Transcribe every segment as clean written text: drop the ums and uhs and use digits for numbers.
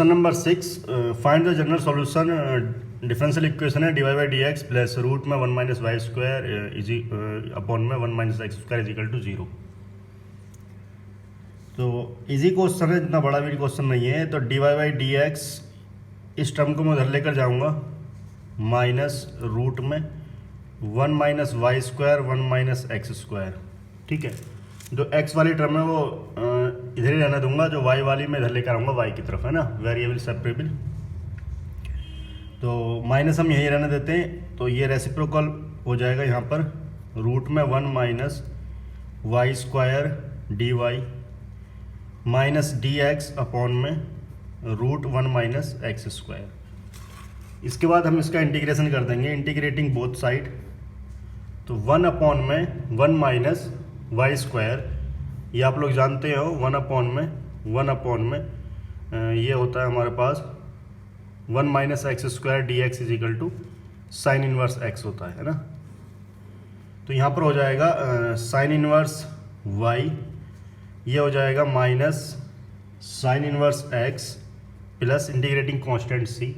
Question number 6, find the general solution differential equation है dy by D x plus root में 1 minus Y square इजी upon में 1 minus x square is equal to 0। तो easy question है, इतना बड़ा भी क्वेश्चन नहीं है। तो dy बाई डी एक्स इस टर्म को मैं उधर लेकर जाऊंगा माइनस रूट में 1 minus Y square 1 minus x square. ठीक है, जो x वाली टर्म है वो इधर ही रहने दूंगा, जो y वाली मैं इधर लेकर आऊँगा y की तरफ, है ना, वेरिएबल सेपरेबल। तो माइनस हम यहीं रहने देते हैं, तो ये रेसिप्रोकल हो जाएगा यहाँ पर रूट में 1 minus Y square D Y minus D x upon में रूट 1 माइनस एक्स स्क्वायर। इसके बाद हम इसका इंटीग्रेशन कर देंगे, इंटीग्रेटिंग बोथ साइड। तो 1 अपॉन में 1 माइनस वाई स्क्वायर, ये आप लोग जानते हो 1 अपॉन में ये होता है हमारे पास 1 minus x square D x is equal to sine inverse X होता है ना। तो यहाँ पर हो जाएगा साइन इनवर्स वाई, ये हो जाएगा minus sine inverse x plus integrating constant C.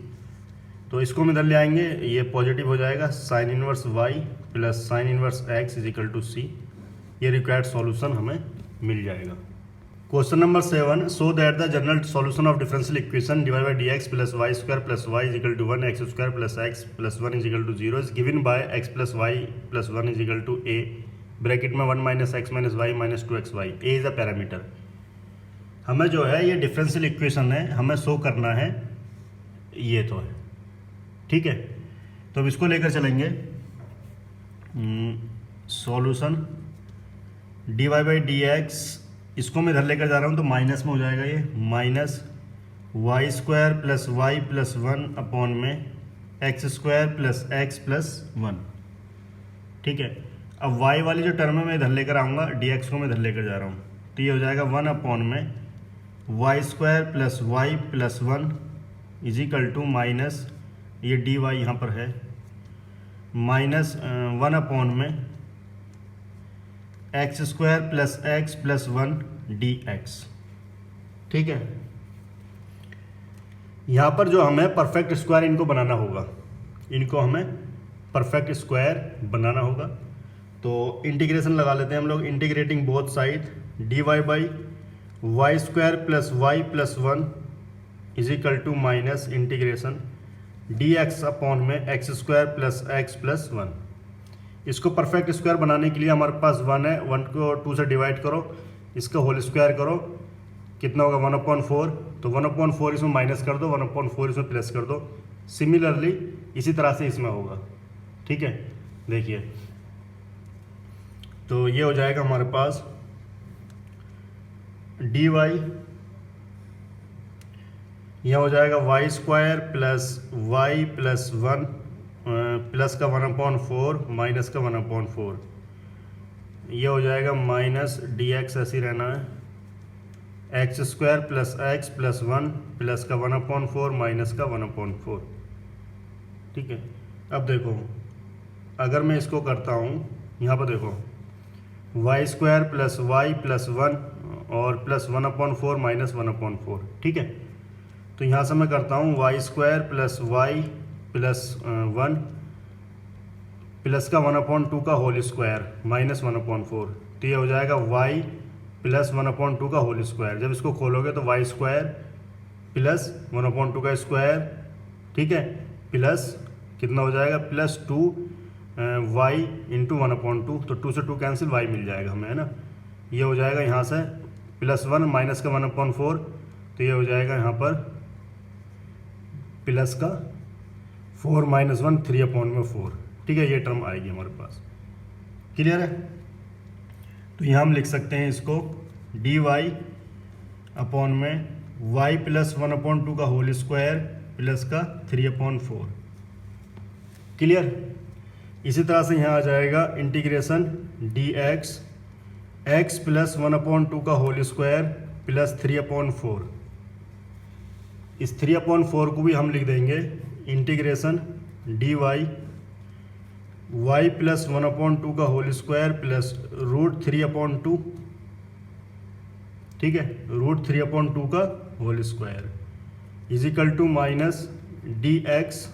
तो इसको हम इधर ले आएंगे, ये पॉजिटिव हो जाएगा, sine inverse y plus sine inverse x is equal to C. ये रिक्वायर्ड सॉल्यूशन हमें मिल जाएगा। Question number 7, so that the general solution of differential equation d by D x plus y square plus y is equal to 1 x square plus x plus 1 is equal to 0 is given by x plus Y plus 1 is equal to A bracket में 1 minus X minus Y minus 2 X Y. A is a parameter. हमें जो है ये differential equation है, हमें show करना है, ये तो है। ठीक है, तो अब इसको लेकर चलेंगे solution D Y by D X, इसको मैं इधर लेकर जा रहा हूँ तो माइनस में हो जाएगा, ये minus Y square plus Y plus 1 upon में x square plus x plus 1। ठीक है, अब वाई वाली जो टर्म है मैं इधर लेकर आऊँगा, डी एक्स को मैं इधर लेकर जा रहा हूँ, तो ये हो जाएगा 1 अपॉन में Y square plus Y plus 1 is equal to minus ये डी वाई यहाँ पर है माइनस 1 अपॉन में x square plus 1 D x. ठीक है, यहाँ पर जो हमें परफेक्ट स्क्वायर इनको बनाना होगा, इनको हमें परफेक्ट स्क्वायर बनाना होगा। तो इंटीग्रेशन लगा लेते हैं हम लोग, integrating both side d Y by y square plus Y plus 1 is equal to minus integration d x upon में x square plus x plus 1। इसको परफेक्ट स्क्वायर बनाने के लिए हमारे पास 1 है, 1 को 2 से डिवाइड करो, इसका होल स्क्वायर करो, कितना होगा 1/4। तो 1/4 इसमें माइनस कर दो, 1/4 इसमें प्लस कर दो। सिमिलरली इसी तरह से इसमें होगा। ठीक है, देखिए, तो ये हो जाएगा हमारे पास डी वाई, यह हो जाएगा Y square plus Y plus 1 plus का 1/4 माइनस का 1/4, ये हो जाएगा माइनस डी एक्स, ऐसे ही रहना है, x square plus x plus 1 plus का 1/4 माइनस का 1/4। ठीक है, अब देखो अगर मैं इसको करता हूँ, यहाँ पर देखो Y square plus Y plus 1 और प्लस 1/4 माइनस 1/4। ठीक है, तो यहाँ से मैं करता हूँ Y square plus Y plus 1 plus का 1/2 का होल स्क्वायर माइनस 1/4, तो ये हो जाएगा y प्लस 1/2 का होल स्क्वायर। जब इसको खोलोगे तो वाई स्क्वायर प्लस 1/2 का स्क्वायर, ठीक है, प्लस कितना हो जाएगा प्लस 2 वाई इंटू 1/2, तो 2 से 2 कैंसिल, y मिल जाएगा हमें, है ना। ये हो जाएगा यहाँ से प्लस 1 माइनस का 1/4, तो ये हो जाएगा यहाँ पर प्लस का 4 माइनस 1 3/4। ठीक है, ये टर्म आएगी हमारे पास। क्लियर है, तो यहाँ हम लिख सकते हैं इसको डी वाई अपॉन में वाई प्लस 1/2 का होल स्क्वायर प्लस का 3/4। क्लियर, इसी तरह से यहाँ आ जाएगा integration d x x plus 1/2 का होल स्क्वायर प्लस 3/4। इस 3/4 को भी हम लिख देंगे integration D Y Y plus 1/2 का होल स्क्वायर प्लस रूट 3/2। ठीक है, रूट 3/2 का whole square. Is equal to minus D x,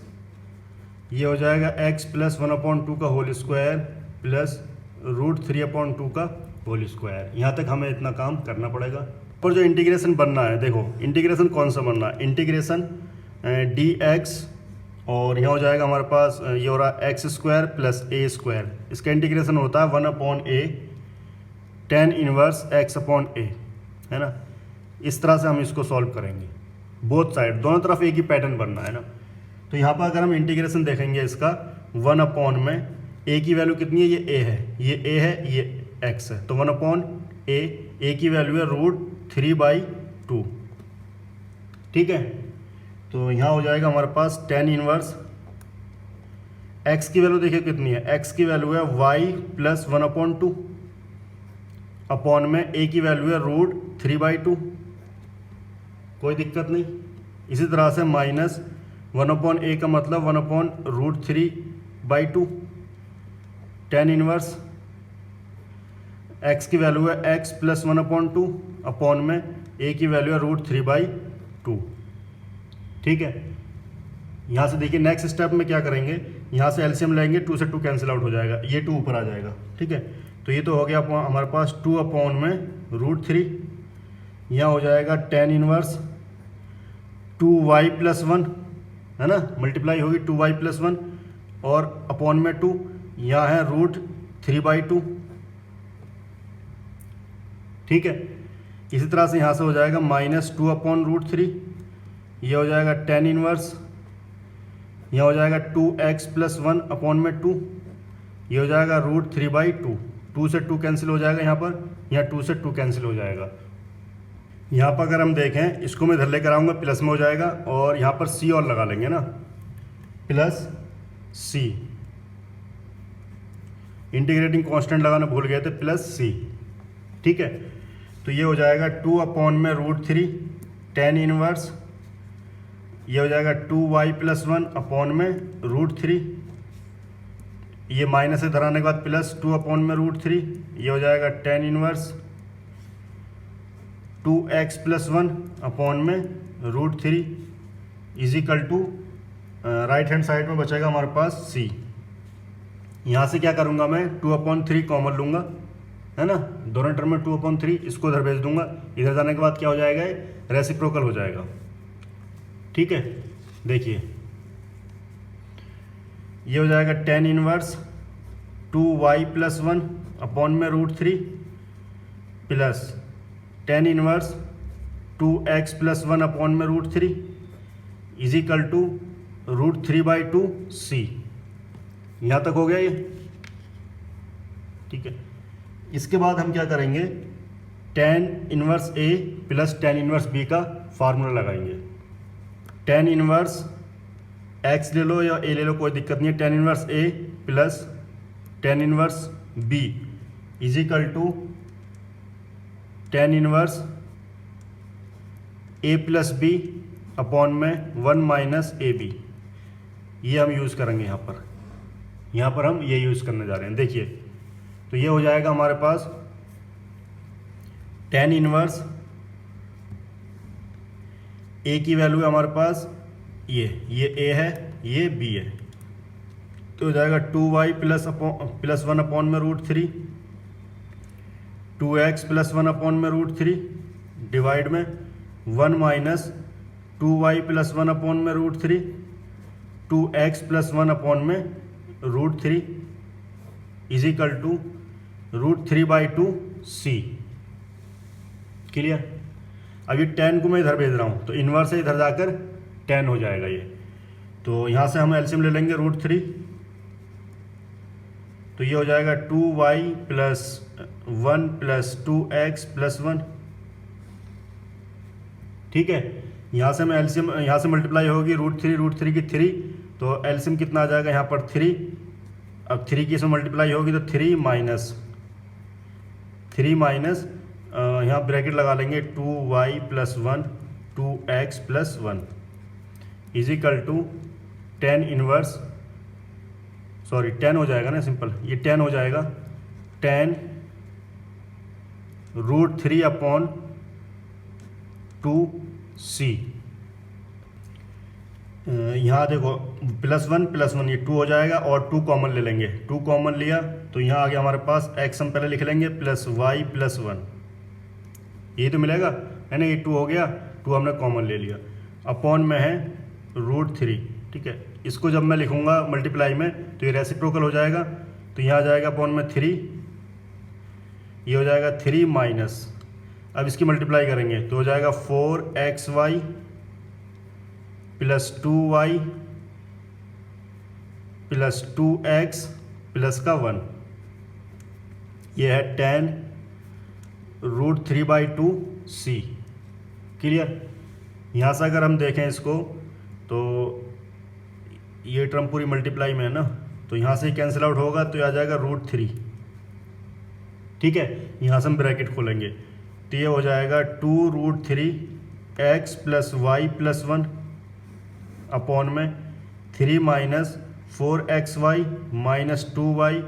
ये हो जाएगा x प्लस 1/2 का होल स्क्वायर प्लस √3/2 का होल स्क्वायर। यहाँ तक हमें इतना काम करना पड़ेगा। और जो इंटीग्रेशन बनना है, देखो इंटीग्रेशन कौन सा बनना है, इंटीग्रेशन dx, और यहाँ हो जाएगा हमारे पास ये हो रहा है x² प्लस a²। इसका इंटीग्रेशन होता है 1/a tan इनवर्स x/a, है ना। इस तरह से हम इसको सॉल्व करेंगे, बोथ साइड, दोनों तरफ एक ही पैटर्न बनना है ना। तो यहाँ पर अगर हम इंटीग्रेशन देखेंगे इसका 1/ में a की वैल्यू कितनी है, ये a है, ये a है, ये x है, तो 1/a, a की वैल्यू है √3/2, ठीक है। तो यहाँ हो जाएगा हमारे पास tan इनवर्स, x की वैल्यू देखिए कितनी है, x की वैल्यू है y प्लस 1/2 अपॉन में a की वैल्यू है √3/2, कोई दिक्कत नहीं। इसी तरह से माइनस 1/a का मतलब 1/√3/2 tan इनवर्स, x की वैल्यू है x प्लस 1/2 अपॉन में a की वैल्यू है √3/2, ठीक है। यहाँ से देखिए नेक्स्ट स्टेप में क्या करेंगे, यहाँ से एलसीएम लेंगे, 2 से 2 कैंसिल आउट हो जाएगा, ये 2 ऊपर आ जाएगा, ठीक है। तो ये तो हो गया हमारे पास 2/√3, यहाँ हो जाएगा tan इनवर्स 2y प्लस 1, है ना, मल्टीप्लाई होगी 2y प्लस 1 और अपॉन में 2, यहाँ है √3/2, ठीक है। इसी तरह से यहाँ से हो जाएगा -2/√3, ये हो जाएगा tan इनवर्स, यह हो जाएगा 2x प्लस 1 अपॉन में 2, ये हो जाएगा √3/2, 2 से 2 कैंसिल हो जाएगा, यहाँ पर यहाँ 2 से 2 कैंसिल हो जाएगा। यहाँ पर अगर हम देखें, इसको मैं इधर लेकर आऊँगा, प्लस में हो जाएगा, और यहाँ पर c और लगा लेंगे ना, प्लस c, इंटीग्रेटिंग कांस्टेंट लगाना भूल गए थे, प्लस c, ठीक है। तो ये हो जाएगा 2/√3 tan इनवर्स, ये हो जाएगा 2y प्लस 1 अपॉन में √3, ये माइनस से धराने के बाद प्लस 2/√3, ये हो जाएगा tan inverse 2x plus 1 upon में √3 is equal to, right hand side में बचेगा हमारे पास c। यहाँ से क्या करूँगा मैं, 2/3 कॉमन लूँगा, है ना, दोनों टर्म में 2/3, इसको इधर भेज दूंगा, इधर जाने के बाद क्या हो जाएगा, रेसिप्रोकल हो जाएगा, ठीक है। देखिए ये हो जाएगा tan inverse 2y plus 1 upon में √3 plus tan inverse 2x plus 1 upon में √3 इज इक्वल टू √3/2 c। यहाँ तक हो गया ये, ठीक है। इसके बाद हम क्या करेंगे, tan inverse a plus tan inverse b का फार्मूला लगाएंगे। tan इनवर्स x ले लो या a ले लो, कोई दिक्कत नहीं है, tan inverse a plus tan inverse b is equal to tan inverse a plus b upon में 1 माइनस ab, ये हम यूज़ करेंगे यहाँ पर हम ये यूज़ करने जा रहे हैं। देखिए तो ये हो जाएगा हमारे पास tan इनवर्स a की वैल्यू है हमारे पास ये a है, ये b है, तो हो जाएगा 2y प्लस 1 अपॉन में √3, 2x प्लस 1 अपॉन में √3 डिवाइड में 1 माइनस 2y प्लस 1 अपॉन में √3, 2x प्लस 1 अपॉन में √3 is equal to √3/2 c। Clear. अब ये tan को मैं इधर भेज रहा हूँ, तो इन्वर्स से इधर जाकर tan हो जाएगा ये, तो यहाँ से हम एलसीएम ले लेंगे √3, तो ये हो जाएगा 2y plus 1 plus 2x plus 1, ठीक है। यहाँ से मैं एलसीएम, यहाँ से मल्टीप्लाई होगी √3 की 3, तो एलसीएम कितना आ जाएगा यहाँ पर 3, अब 3 की इसमें मल्टीप्लाई होगी तो 3 माइनस यहाँ ब्रैकेट लगा लेंगे 2y plus 1 2x plus 1 is equal to tan inverse, sorry tan हो जाएगा ना सिंपल, ये tan हो जाएगा tan √3/2c, यहाँ देखो +1 ये 2 हो जाएगा और 2 कॉमन ले लेंगे, 2 कॉमन लिया तो यहाँ आ गया हमारे पास x, हम पहले लिख लेंगे +y+1, ये तो मिलेगा है ना, ये 2 हो गया, 2 हमने कॉमन ले लिया, अपॉन में है √3। ठीक है, इसको जब मैं लिखूंगा मल्टीप्लाई में तो ये रेसिप्रोकल हो जाएगा, तो यहाँ आ जाएगा अपॉन में 3, ये हो जाएगा 3 माइनस, अब इसकी मल्टीप्लाई करेंगे तो हो जाएगा 4xy + 2y + 2x प्लस का 1, ये है 10 √3/2c। क्लियर। यहाँ से अगर हम देखें इसको तो ये टर्म पूरी मल्टीप्लाई में है ना, तो यहाँ से कैंसिल आउट होगा तो ये आ जाएगा √3। ठीक है, यहाँ से हम ब्रैकेट खोलेंगे तो ये हो जाएगा 2√3x + y+1 अपॉन में 3 माइनस 4xy माइनस 2y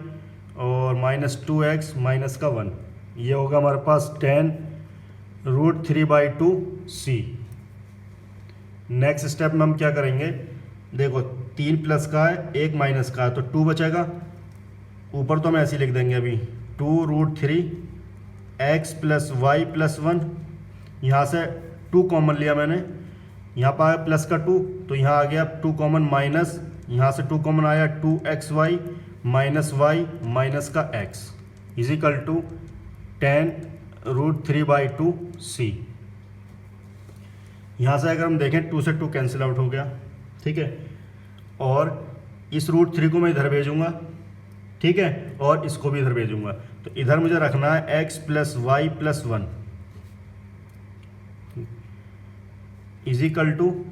और -2x माइनस का 1, ये होगा हमारे पास 10 √3/2c। नेक्स्ट स्टेप में हम क्या करेंगे, देखो 3 प्लस का है 1 माइनस का है तो 2 बचेगा, ऊपर तो हम ऐसे ही लिख देंगे अभी 2√3x + y+1, यहाँ से 2 कॉमन लिया मैंने, यहाँ पर आया प्लस का 2 तो यहाँ आ गया 2 कॉमन माइनस, यहाँ से 2 कॉमन आया 2xy माइनस y माइनस का x इजिकल टू 10 √3/2c। यहाँ से अगर हम देखें 2 से 2 कैंसिल आउट हो गया। ठीक है, और इस √3 को मैं इधर भेजूंगा, ठीक है, और इसको भी इधर भेजूंगा, तो इधर मुझे रखना है x + y+1 इजिकल टू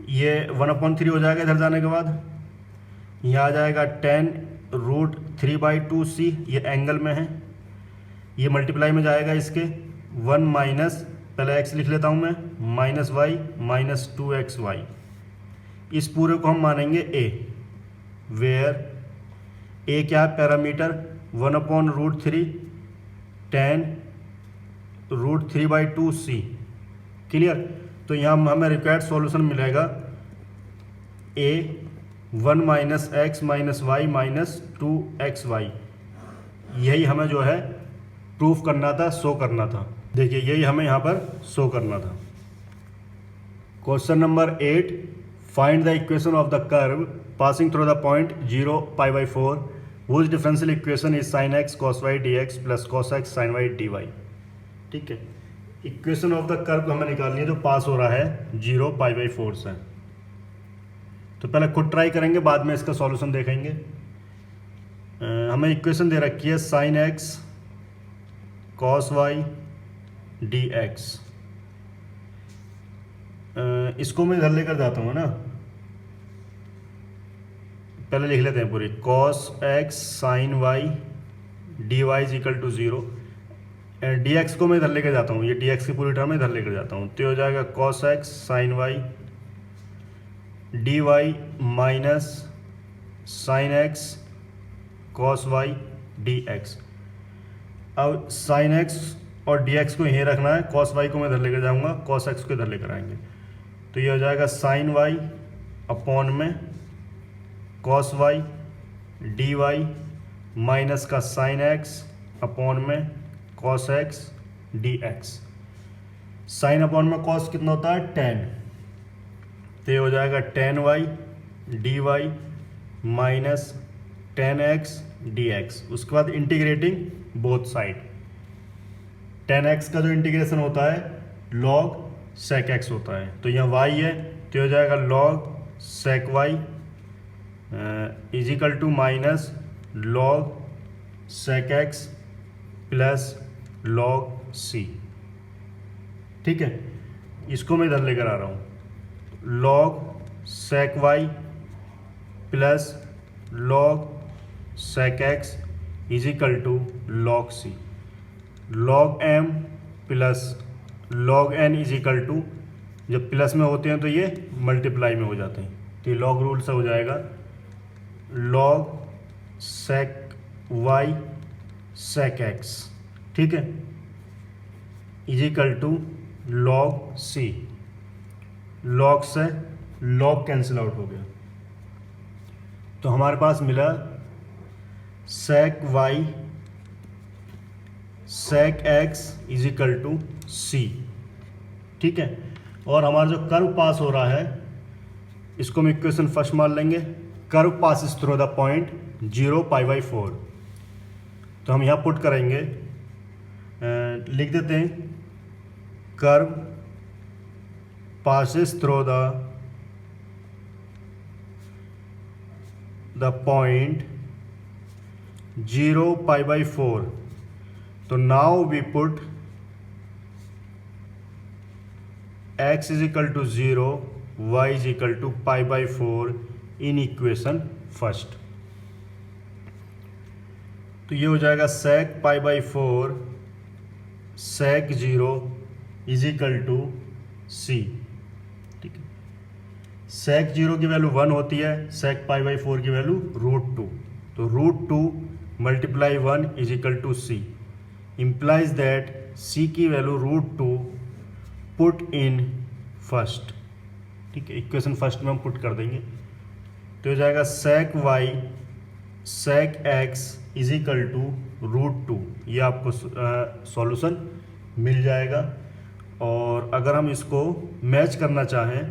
ये 1/3 हो जाएगा इधर जाने के बाद, यहाँ आ जाएगा 10 √3/2c, ये एंगल में है, ये मल्टीप्लाई में जाएगा इसके 1 माइनस, पहले x लिख लेता हूँ मैं, -y माइनस 2xy, इस पूरे को हम मानेंगे a, वेयर a क्या है पैरामीटर 1/√3 10 √3/2c। क्लियर। तो यहाँ हमें रिक्वायर्ड सॉल्यूशन मिलेगा a 1 minus x minus y minus 2xy, यही हमें जो है प्रूफ करना था, शो करना था। देखिए यही हमें यहाँ पर शो करना था। Question number 8, find the equation of the curve passing through the point 0 π/4 whose differential equation is sin x cos y dx plus cos x sin y dy। ठीक है, इक्वेशन ऑफ द कर्व हमें निकालनी है जो पास हो रहा है 0 π/4 से। तो पहले खुद ट्राई करेंगे, बाद में इसका सॉल्यूशन देखेंगे। हमें इक्वेशन दे रखी है sin x cos y dx, इसको मैं इधर लेकर जाता हूँ ना, पहले लिख लेते हैं पूरी, cos x sin y dy equal to 0, dx को मैं इधर लेकर जाता हूँ, ये dx की पूरी टर्म इधर लेकर जाता हूँ, तो हो जाएगा cos x sin y dy minus sin x cos y dx। अब sin x और dx को यहीं रखना है, cos y को मैं इधर लेकर जाऊँगा, cos x को इधर लेकर आएंगे, तो ये हो जाएगा sin y अपॉन में cos y dy माइनस का sin x अपॉन में cos x dx। Sine upon में cos कितना होता है 10, तो ये हो जाएगा 10y dy minus 10x dx। उसके बाद इंटीग्रेटिंग बोथ साइड, 10x का जो इंटीग्रेशन होता है log sec x होता है, तो यहाँ y है तो हो जाएगा log sec y is equal to minus log sec x plus log c। ठीक है, इसको मैं इधर लेकर आ रहा हूँ, log sec y plus log sec x is equal to log c। log m plus log n is equal to, जब प्लस में होते हैं तो ये मल्टीप्लाई में हो जाते हैं, तो ये log रूल से हो जाएगा log sec y sec x, ठीक है, is equal to log c। Log से लॉग कैंसिल आउट हो गया, तो हमारे पास मिला sec y sec x is equal to C. ठीक है, और हमारा जो कर्व पास हो रहा है इसको हम इक्वेशन फर्स्ट मान लेंगे। Curve passes through the point 0 π/4, तो हम यहाँ पुट करेंगे, लिख देते हैं curve passes through the point 0 π/4, तो now we put x is equal to 0, y is equal to π/4 in equation first. तो ये हो जाएगा sec π/4 sec 0 is equal to C. ठीक है, sec 0 की वैल्यू 1 होती है, sec π/4 की वैल्यू √2, तो √2 multiply 1 is equal to c, implies that c की वैल्यू √2 पुट इन फर्स्ट। ठीक है, इक्वेशन फर्स्ट में हम पुट कर देंगे, तो हो जाएगा sec y sec x is equal to √2, ये आपको सॉल्यूशन मिल जाएगा। और अगर हम इसको मैच करना चाहें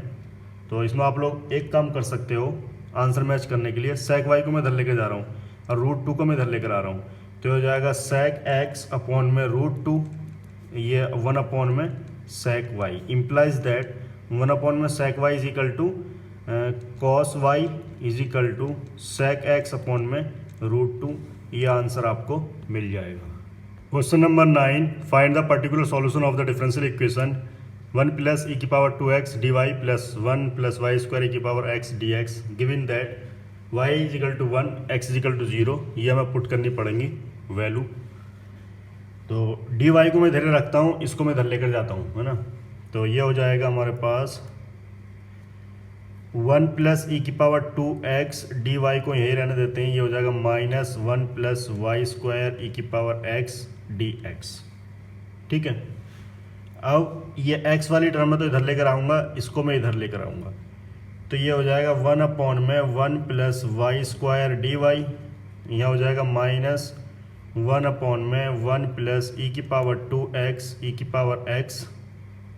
तो इसमें आप लोग एक काम कर सकते हो, आंसर मैच करने के लिए sec y को मैं इधर लेके जा रहा हूँ और √2 को मैं इधर लेकर आ रहा हूँ, तो हो जाएगा sec x अपॉन में √2, ये 1 अपॉन में sec y, implies that 1 upon में sec y is equal to cos y is equal to sec x upon में √2, ये आंसर आपको मिल जाएगा। Question number 9, find the particular solution of the differential equation 1 + e⁻²x dy + 1 + y² e⁻x dx given that y is equal to 1 x is equal to 0, ये हमें put करनी पड़ेंगी value. तो डी वाई को मैं इधर रखता हूँ, इसको मैं इधर लेकर जाता हूँ, है ना, तो ये हो जाएगा हमारे पास 1 + e⁻²x dy को यही रहने देते हैं, ये हो जाएगा -1 + y² e⁻x dx। ठीक है, अब ये x वाली टर्म में तो इधर लेकर आऊँगा, इसको मैं इधर लेकर आऊँगा, तो ये हो जाएगा 1 अपॉन में 1 + y² dy, यहाँ हो जाएगा -1 अपॉन में 1 + e⁻²x e⁻x,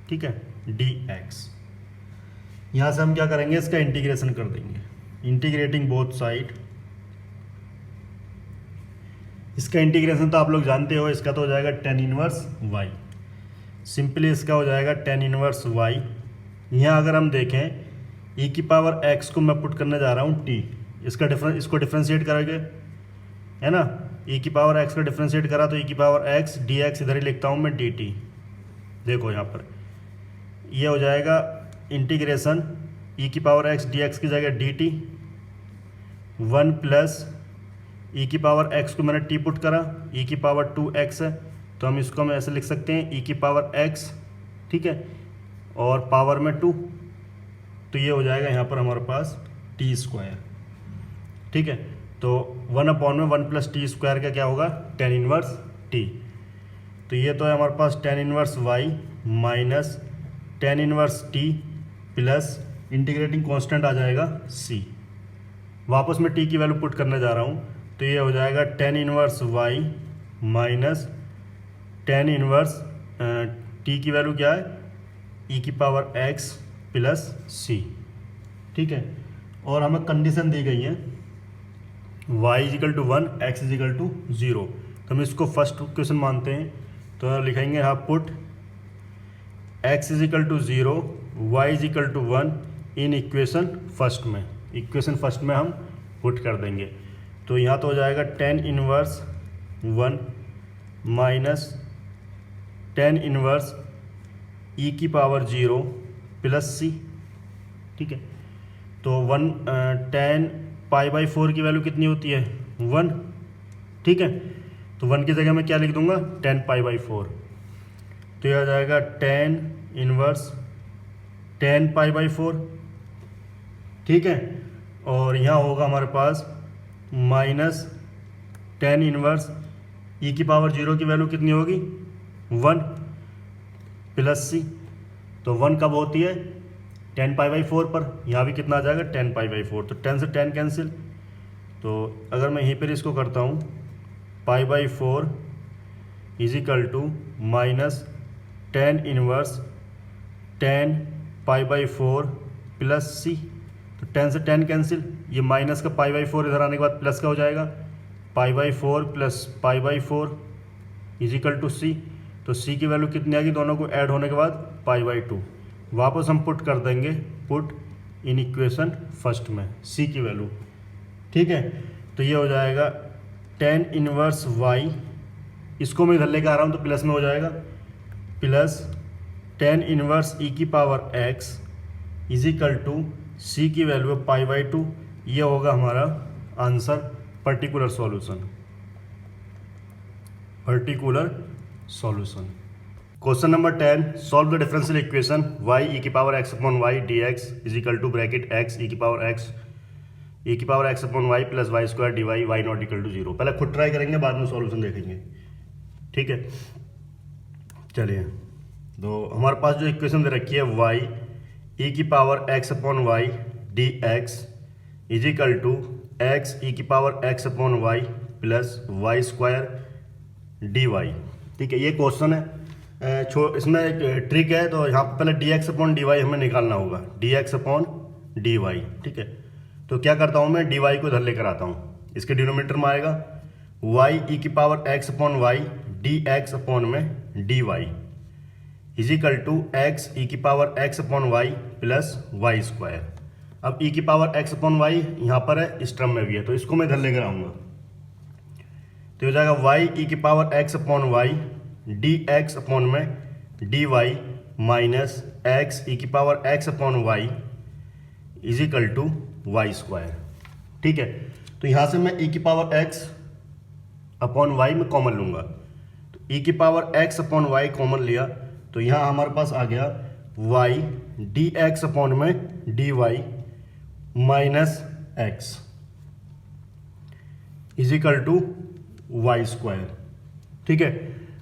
ठीक है, dx। यहाँ से हम क्या करेंगे, इसका इंटीग्रेशन कर देंगे, इंटीग्रेटिंग बोथ साइड। इसका इंटीग्रेशन तो आप लोग जानते हो, इसका तो हो जाएगा tan इनवर्स y, सिंपली इसका हो जाएगा tan इनवर्स y। यहाँ अगर हम देखें e⁻x को मैं पुट करने जा रहा हूँ t, इसको डिफ्रेंशिएट करोगे, है ना, e⁻x का डिफ्रेंशिएट करा तो e⁻x dx इधर ही लिखता हूँ मैं dt। देखो यहाँ पर ये हो जाएगा इंटीग्रेशन e⁻x dx की जगह dt, 1 + e⁻x को मैंने t पुट करा, e⁻2x है तो हम इसको हम ऐसे लिख सकते हैं e⁻x, ठीक है, और पावर में 2, तो ये हो जाएगा यहाँ पर हमारे पास t²। ठीक है, तो 1 अपॉन में 1 + t² का क्या होगा, tan इनवर्स t, तो ये तो है हमारे पास tan inverse y minus tan inverse t plus integrating constant आ जाएगा c। वापस मैं t की वैल्यू पुट करने जा रहा हूँ, तो ये हो जाएगा tan inverse y minus tan inverse t की वैल्यू क्या है, e⁻x प्लस c। ठीक है, और हमें कंडीशन दी गई है y is equal to 1 x is equal to 0, तो हम इसको फर्स्ट क्वेश्चन मानते हैं, तो लिखेंगे यहाँ put x is equal to 0 y is equal to 1 in equation first में, इक्वेशन फर्स्ट में हम पुट कर देंगे। तो यहाँ तो हो जाएगा tan inverse 1 minus tan inverse e⁻0 plus c। ठीक है, तो 1 tan π/4 की वैल्यू कितनी होती है, 1। ठीक है, तो 1 की जगह मैं क्या लिख दूंगा, tan π/4, तो यह आ जाएगा tan इनवर्स tan π/4। ठीक है, और यहाँ होगा हमारे पास माइनस tan इनवर्स e⁻0 की वैल्यू कितनी होगी, 1 प्लस c, तो 1 कब होती है, 10 पाई बाई 4 पर, यहाँ भी कितना आ जाएगा 10 पाई बाई 4, तो 10 से 10 कैंसिल। तो अगर मैं यहीं पर इसको करता हूँ pi by 4 is equal to minus 10 inverse 10 pi by 4 plus C, तो 10 से 10 कैंसिल, ये माइनस का पाई बाई 4 इधर आने के बाद प्लस का हो जाएगा, pi by 4 plus pi by 4 is equal to C. तो सी की वैल्यू कितनी आएगी, दोनों को ऐड होने के बाद पाई बाई 2। वापस हम पुट कर देंगे, पुट इन इक्वेशन फर्स्ट में सी की वैल्यू, ठीक है। तो ये हो जाएगा 10 इनवर्स वाई, इसको मैं इधर लेके आ रहा हूँ तो प्लस में हो जाएगा, प्लस 10 इनवर्स ई की power x is equal to C की वैल्यू पाई बाई 2। ये होगा हमारा answer, particular solution, particular solution. Question number 10, solve the differential equation y e की power x upon y dx is equal to bracket x e की power x upon y plus y square D Y y not equal to 0। पहले खुद try करेंगे, बाद में solution देखेंगे, ठीक है। चलिए, तो हमारे पास जो इक्वेशन दे रखी है y e की power x upon y dx is equal to x e की power x upon y plus y square D y, ठीक है। ये क्वेश्चन है, इसमें एक ट्रिक है, तो यहाँ पर पहले dx अपॉन डी वाई हमें निकालना होगा, dx अपॉन डी वाई, ठीक है। तो क्या करता हूँ मैं, dy को इधर लेकर आता हूँ, इसके डिनोमिनेटर में आएगा y e की power x upon y dx upon में dy is equal to x e की power x upon y plus y square. अब e की पावर x अपॉन y यहाँ पर है, इस टर्म में भी है, तो इसको मैं इधर लेकर आऊँगा, तो हो जाएगा y e की power x upon y dx upon में dy माइनस x e की power x upon y is equal to y square, ठीक है। तो यहाँ से मैं e की पावर x अपॉन y में कॉमन लूँगा, तो e की power x upon y common लिया, तो यहाँ हमारे पास आ गया y dx अपॉन में dy minus x is equal to y square, ठीक है।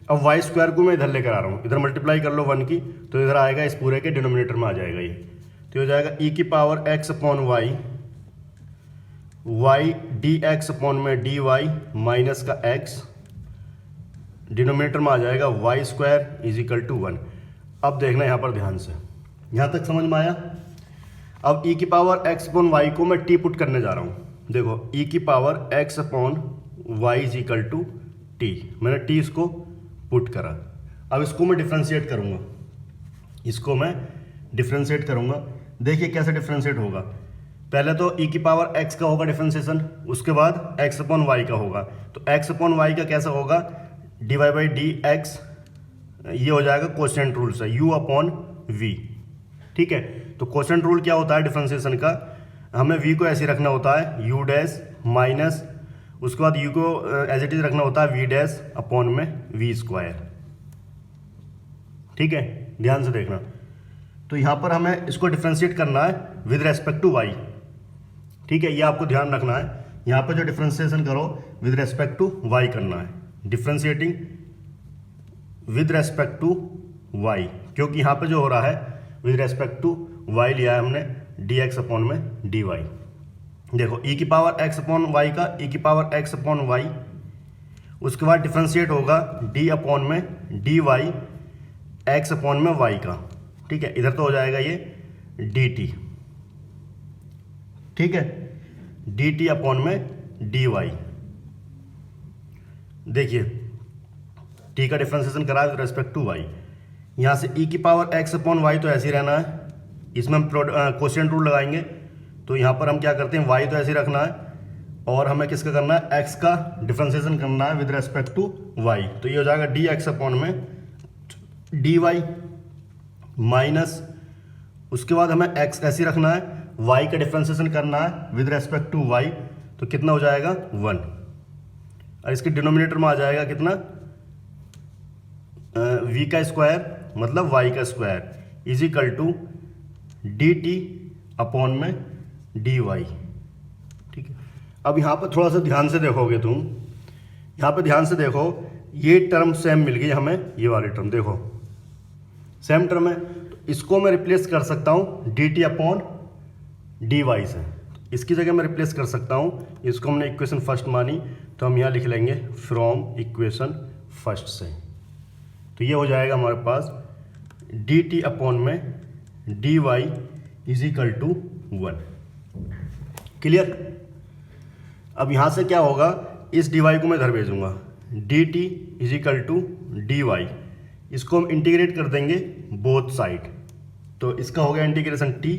अब वाई स्क्वायर को मैं इधर लेकर आ रहा हूँ, इधर मल्टीप्लाई कर लो 1 की, तो इधर आएगा, इस पूरे के डिनोमिनेटर में आ जाएगा ये, तो हो जाएगा e की power x upon y y dx upon में dy माइनस का x डिनोमिनेटर में आ जाएगा Y square is equal to 1। अब देखना यहाँ पर ध्यान से, यहाँ तक समझ में आया। अब e की पावर x अपॉन y को मैं t पुट करने जा रहा हूँ, देखो e की power x upon y is equal to t, मैंने t इसको पुट करा। अब इसको मैं डिफ्रेंशिएट करूँगा, इसको मैं डिफ्रेंशिएट करूँगा, देखिए कैसे डिफ्रेंशिएट होगा। पहले तो e की पावर x का होगा डिफ्रेंशिएशन, उसके बाद x अपॉन y का होगा, तो x अपॉन y का कैसा होगा, d Y by D x, ये हो जाएगा क्वोशिएंट रूल से, u अपॉन v, ठीक है। तो क्वोशिएंट रूल क्या होता है डिफ्रेंशिएशन का, हमें v को ऐसे रखना होता है u डैश माइनस, उसके बाद u को एज इट इज रखना होता है v डैश अपॉन में v स्क्वायर, ठीक है, ध्यान से देखना। तो यहाँ पर हमें इसको डिफ्रेंशिएट करना है विद रेस्पेक्ट टू y, ठीक है, ये आपको ध्यान रखना है। यहाँ पर जो डिफ्रेंशिएशन करो विद रेस्पेक्ट टू y करना है, differentiating with respect to y, क्योंकि यहाँ पे जो हो रहा है विद रेस्पेक्ट टू y लिया है हमने dx अपॉन में dy। देखो e की पावर x अपॉन y का e की पावर x अपॉन y, उसके बाद डिफ्रेंशिएट होगा d अपॉन में dy x अपॉन में y का, ठीक है, इधर तो हो जाएगा ये dt, ठीक है, dt अपॉन में dy। देखिए t का डिफ्रेंशिएशन करा विद रेस्पेक्ट टू y, यहाँ से e की पावर x अपॉन y तो ऐसे ही रहना है, इसमें हम क्वोशिएंट रूल लगाएंगे, तो यहाँ पर हम क्या करते हैं y तो ऐसे ही रखना है, और हमें किसका करना है, x का डिफ्रेंशिएशन करना है विद रेस्पेक्ट टू y, तो ये हो जाएगा dx अपॉन में dy माइनस, उसके बाद हमें x ऐसे ही रखना है, y का डिफ्रेंशिएशन करना है विद रेस्पेक्ट टू y, तो कितना हो जाएगा 1, और इसके डिनोमिनेटर में आ जाएगा कितना, v का स्क्वायर मतलब y का square is equal to dt upon में dy, ठीक है। अब यहाँ पर थोड़ा सा ध्यान से देखोगे तुम, यहाँ पे ध्यान से देखो, ये टर्म सेम मिल गई हमें, ये वाली टर्म देखो सेम टर्म है, तो इसको मैं रिप्लेस कर सकता हूँ d t upon d y से, इसकी जगह मैं रिप्लेस कर सकता हूँ, इसको हमने इक्वेशन फर्स्ट मानी तो हम यहाँ लिख लेंगे फ्रॉम इक्वेशन फर्स्ट से। तो ये हो जाएगा हमारे पास डी टी अपॉन में d y is equal to 1। Clear. अब यहाँ से क्या होगा, इस डी वाई को मैं इधर भेजूंगा, d t is equal to d y, इसको हम इंटीग्रेट कर देंगे बोथ साइड, तो इसका हो गया इंटीग्रेशन टी,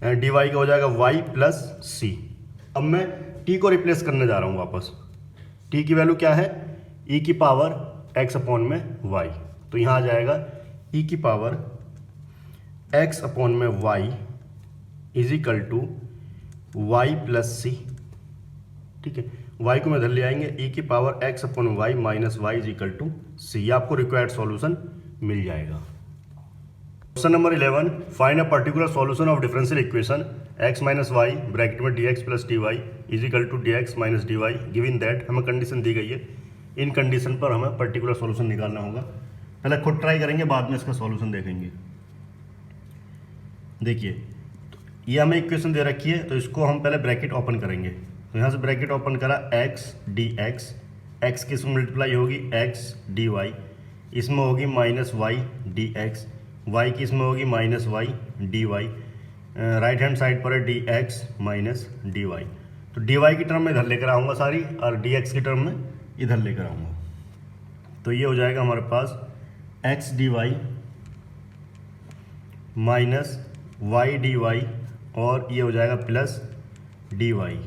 डी वाई का हो जाएगा वाई प्लस सी। अब मैं टी को रिप्लेस करने जा रहा हूँ वापस, टी की वैल्यू क्या है, ई की पावर एक्स अपॉन में वाई, तो यहाँ आ जाएगा ई की पावर एक्स अपॉन में y is equal to y plus C. ठीक है, वाई को में इधर ले आएंगे, ई की power x upon y minus y is equal to C, आपको रिक्वायर्ड सॉल्यूशन मिल जाएगा। Question number 11, find a particular solution of differential equation x minus y bracket में dx plus d y is equal to dx minus d y given that, हमें condition दी गई है, इन condition पर हमें पर्टिकुलर सॉल्यूशन निकालना होगा। पहले खुद ट्राई करेंगे, बाद में इसका सॉल्यूशन देखेंगे। देखिए ये हमें इक्वेशन दे रखी है, तो इसको हम पहले ब्रैकेट ओपन करेंगे, तो यहाँ से ब्रैकेट ओपन करा x dx, x की इसमें मल्टीप्लाई होगी x dy, इसमें होगी minus y d x, y की इसमें होगी minus y d y, right hand side पर है d x minus d y, तो डी वाई की टर्म में इधर लेकर आऊँगा सारी, और डी एक्स की टर्म में इधर लेकर आऊँगा, तो ये हो जाएगा हमारे पास x d Y minus y d y, और ये हो जाएगा प्लस डी वाई,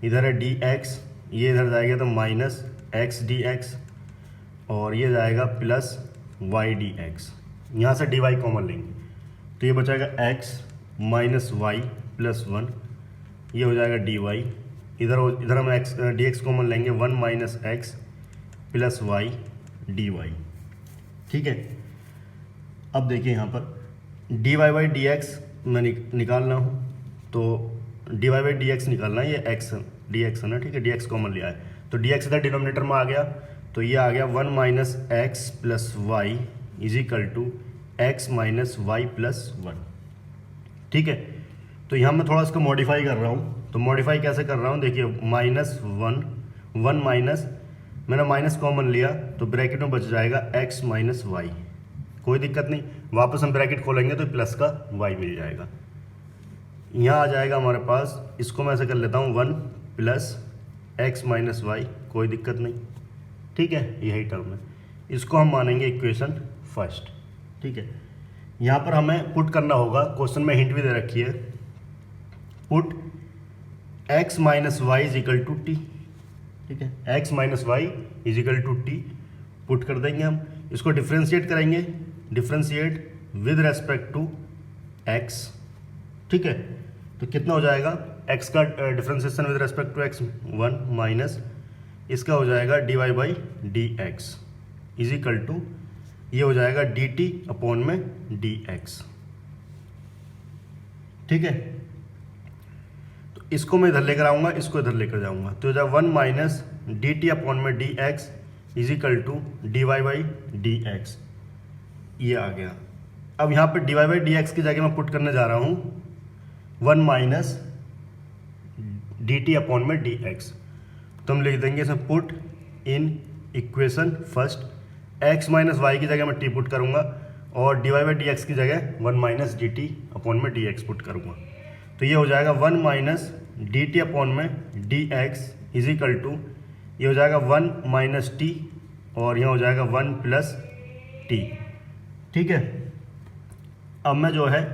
इधर है डी एक्स, ये इधर जाएगा तो माइनस एक्स डी एक्स, और ये जाएगा प्लस वाई डी एक्स, यहाँ से डी वाई कॉमन लेंगे, तो ये बचाएगा x माइनस वाई प्लस 1, ये हो जाएगा डी वाई, इधर हम x डी एक्स कॉमन लेंगे, 1 minus x plus y d y. ठीक है, अब देखिए यहाँ पर d Y by D x मैं निकालना हूँ, तो d Y by D x निकालना है, ये x डी एक्स है ना, ठीक है, डी एक्स कॉमन लिया है, तो डी एक्स इधर डिनोमिनेटर में आ गया, तो ये आ गया 1 minus x plus y is equal to x minus y plus 1। ठीक है, तो यहाँ मैं थोड़ा इसको मॉडिफाई कर रहा हूँ, तो मॉडिफाई कैसे कर रहा हूँ, देखिए माइनस 1 माइनस, मैंने माइनस कॉमन लिया तो ब्रैकेट में बच जाएगा x माइनस वाई, कोई दिक्कत नहीं, वापस हम ब्रैकेट खोलेंगे तो प्लस का y मिल जाएगा, यहाँ आ जाएगा हमारे पास, इसको मैं ऐसे कर लेता हूँ 1 प्लस एक्स माइनस वाई, कोई दिक्कत नहीं। ठीक है, यही टर्म है, इसको हम मानेंगे इक्वेशन फर्स्ट। ठीक है, यहाँ पर हमें पुट करना होगा, क्वेश्चन में हिंट भी दे रखी है, put x minus y is equal to t. ठीक है, x minus y is equal to t put कर देंगे हम, इसको डिफ्रेंशिएट करेंगे, differentiate with respect to x। ठीक है, तो कितना हो जाएगा, x का differentiation with respect to x 1 minus इसका हो जाएगा d Y by D x is equal to, ये हो जाएगा डी टी अपॉन में डी एक्स। ठीक है, तो इसको मैं इधर लेकर आऊँगा, इसको इधर लेकर जाऊँगा, तो हो जाएगा 1 माइनस डी टी अपॉन में d x is equal to d Y by D x, ये आ गया। अब यहाँ पर d Y by D x की जगह मैं पुट करने जा रहा हूँ 1 माइनस डी टी अपॉन में डी एक्स, तो हम लिख देंगे इसमें put in equation first, x minus y की जगह मैं t पुट करूँगा, और d Y by D x की जगह 1 माइनस डी टी अपॉन में डी एक्स पुट करूँगा, तो ये हो जाएगा 1 माइनस डी टी अपॉन में d x is equal to, ये हो जाएगा 1 माइनस टी, और यहाँ हो जाएगा 1 प्लस टी। ठीक है, अब मैं जो है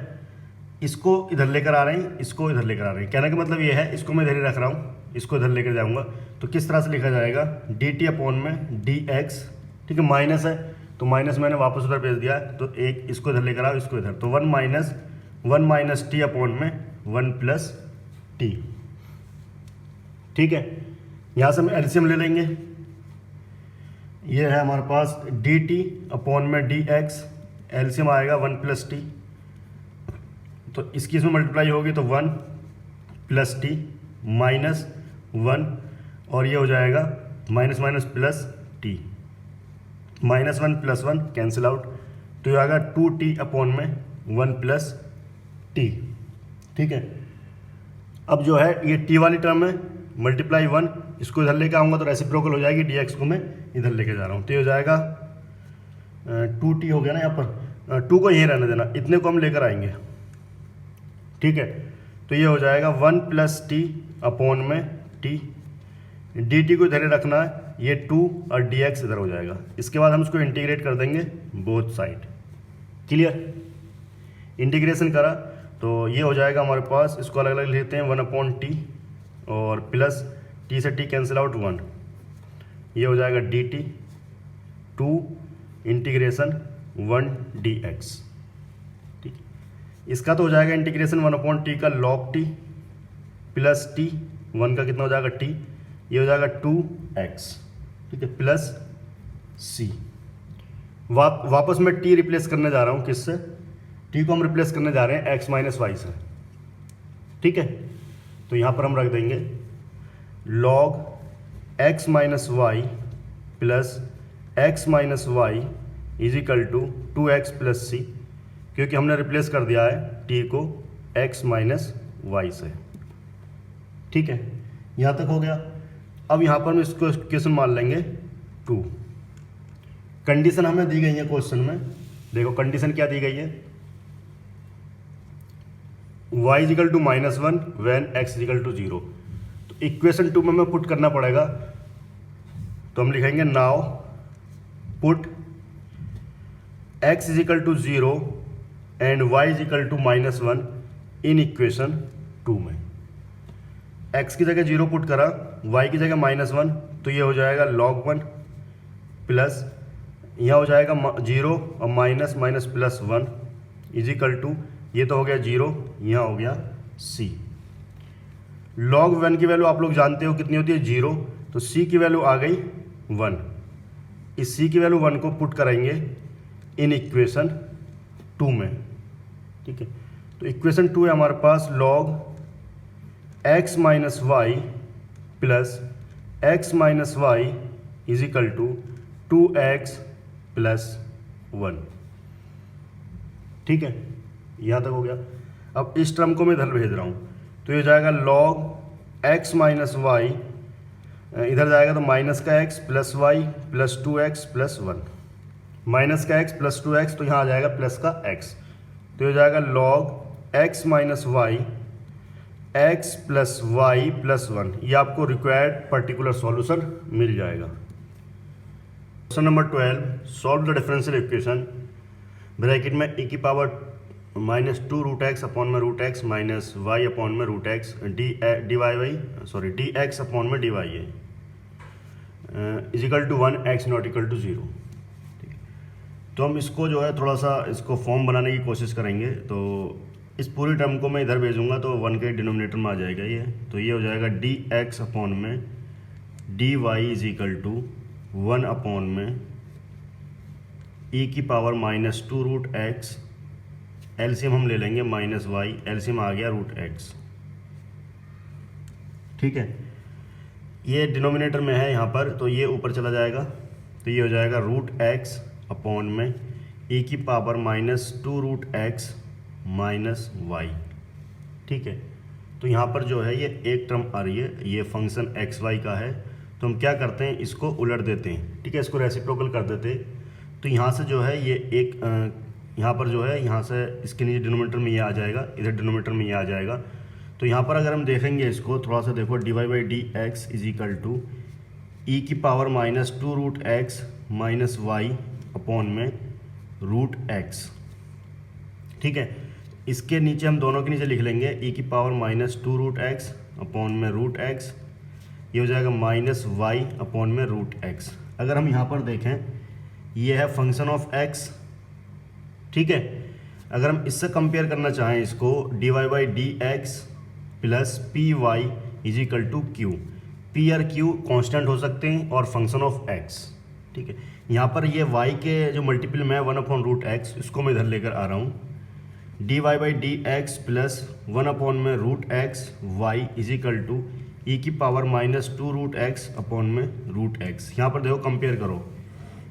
इसको इधर लेकर आ रहे हैं, इसको इधर लेकर आ रहे हैं, कहने का मतलब ये है, इसको मैं इधर ही रख रहा हूँ, इसको इधर लेकर जाऊँगा, तो किस तरह से लिखा जाएगा, डी टी अपॉन में डी एक्स। ठीक है, माइनस है तो माइनस मैंने वापस उधर भेज दिया, तो एक इसको इधर लेकर आओ, इसको इधर, तो 1 माइनस टी अपॉन में 1 प्लस टी। ठीक है, यहाँ से हम एलसीएम ले लेंगे, ये है हमारे पास डी टी अपॉन में डी एक्स, एलसीएम आएगा 1 प्लस टी, तो इसकी इसमें मल्टीप्लाई होगी तो 1 प्लस टी माइनस 1, और ये हो जाएगा minus minus plus T, -1 + 1 cancel out, तो ये आएगा 2t अपॉन में 1 प्लस टी। ठीक है, अब जो है ये टी वाली टर्म है मल्टीप्लाई 1, इसको इधर लेके आऊँगा तो रेसिप्रोकल हो जाएगी, dx को मैं इधर लेके जा रहा हूँ, तो ये हो जाएगा 2t हो गया ना, यहाँ पर 2 को यहीं रहने देना, इतने को हम लेकर आएंगे। ठीक है, तो ये हो जाएगा 1 प्लस टी अपॉन में टी, dt को इधर रखना है, ये 2 और dx इधर हो जाएगा। इसके बाद हम इसको इंटीग्रेट कर देंगे बोथ साइड। क्लियर, इंटीग्रेशन करा तो ये हो जाएगा हमारे पास, इसको अलग अलग लेते हैं 1 अपॉन टी और प्लस टी से टी कैंसिल आउट 1, ये हो जाएगा dt 2 इंटीग्रेशन 1 dx। ठीक, इसका तो हो जाएगा इंटीग्रेशन 1 अपॉन टी का लॉग टी प्लस टी, 1 का कितना हो जाएगा टी, ये हो जाएगा 2x। ठीक है, प्लस c। वापस मैं t रिप्लेस करने जा रहा हूँ, किससे, t को हम रिप्लेस करने जा रहे हैं x माइनस वाई से। ठीक है, तो यहाँ पर हम रख देंगे log x minus y plus x minus y is equal to 2x plus C, क्योंकि हमने रिप्लेस कर दिया है t को x माइनस वाई से। ठीक है, यहाँ तक हो गया। अब यहाँ पर हम इसको इक्वेशन मान लेंगे 2। कंडीशन हमें दी गई है क्वेश्चन में, देखो कंडीशन क्या दी गई है, y is equal to -1 when x is equal to 0। तो इक्वेशन 2 में हमें पुट करना पड़ेगा, तो हम लिखेंगे now put x is equal to 0 and y is equal to -1 in equation 2 में। x की जगह 0 पुट करा, y की जगह -1, तो ये हो जाएगा log 1 प्लस यहाँ हो जाएगा 0 और minus minus plus 1 is equal to, ये तो हो गया 0, यहाँ हो गया c। log 1 की वैल्यू आप लोग जानते हो कितनी होती है 0, तो c की वैल्यू आ गई 1। इस c की वैल्यू 1 को पुट कराएंगे इन इक्वेशन 2 में। ठीक है, तो इक्वेशन 2 है हमारे पास log x minus y plus x minus y is equal to 2x plus 1। ठीक है, यहाँ तक हो गया। अब इस टर्म को मैं इधर भेज रहा हूँ, तो ये हो जाएगा log x माइनस वाई, इधर जाएगा तो माइनस का x plus Y plus 2x plus 1, minus का x प्लस 2x, तो यहाँ आ जाएगा प्लस का x, तो ये हो जाएगा log x minus y x plus Y plus 1। ये आपको रिक्वायर्ड पर्टिकुलर सॉल्यूशन मिल जाएगा। Question number 12, solve the differential equation bracket में e की पावर -2 रूट एक्स अपॉन में root x minus y upon में root x d x upon में d y है is equal to 1 x not equal to 0। तो हम इसको जो है थोड़ा सा इसको फॉर्म बनाने की कोशिश करेंगे। तो इस पूरी टर्म को मैं इधर भेजूंगा तो 1 के डिनोमिनेटर में आ जाएगा ये, तो ये हो जाएगा डी एक्स अपॉन में d y is equal to 1 upon में e की पावर -2 रूट एक्स, एलसीएम हम ले लेंगे माइनस वाई, एलसीएम आ गया रूट एक्स। ठीक है, ये डिनोमिनेटर में है यहाँ पर, तो ये ऊपर चला जाएगा, तो ये हो जाएगा रूट एक्स अपॉन में e की power -2 root x minus y. ठीक है, तो यहाँ पर जो है ये एक टर्म आ रही है, ये फंक्शन एक्स वाई का है, तो हम क्या करते हैं इसको उलट देते हैं। ठीक है, इसको रेसिप्रोकल कर देते हैं, तो यहाँ से जो है ये एक यहाँ पर जो है यहाँ से इसके नीचे डिनोमिनेटर में ये आ जाएगा, इधर डिनोमिनेटर में ये आ जाएगा। तो यहाँ पर अगर हम देखेंगे इसको थोड़ा सा, देखो d Y by D x is equal to e की power -2 root x minus y upon में रूट एक्स। ठीक है, इसके नीचे हम दोनों के नीचे लिख लेंगे ई की पावर -2 रूट एक्स अपॉन में रूट एक्स, ये हो जाएगा माइनस वाई अपॉन में रूट एक्स। अगर हम यहाँ पर देखें ये है फंक्शन ऑफ एक्स। ठीक है, अगर हम इससे कंपेयर करना चाहें इसको d Y by D x plus p y is equal to q, p और क्यू कॉन्स्टेंट हो सकते हैं और फंक्शन ऑफ एक्स। ठीक है, यहाँ पर ये y के जो मल्टीपल में है 1 अपॉन रूट एक्स, इसको मैं इधर लेकर आ रहा हूँ, d Y by D x plus 1 upon में root x y is equal to e की पावर -2 रूट एक्स अपॉन में रूट एक्स। यहाँ पर देखो कंपेयर करो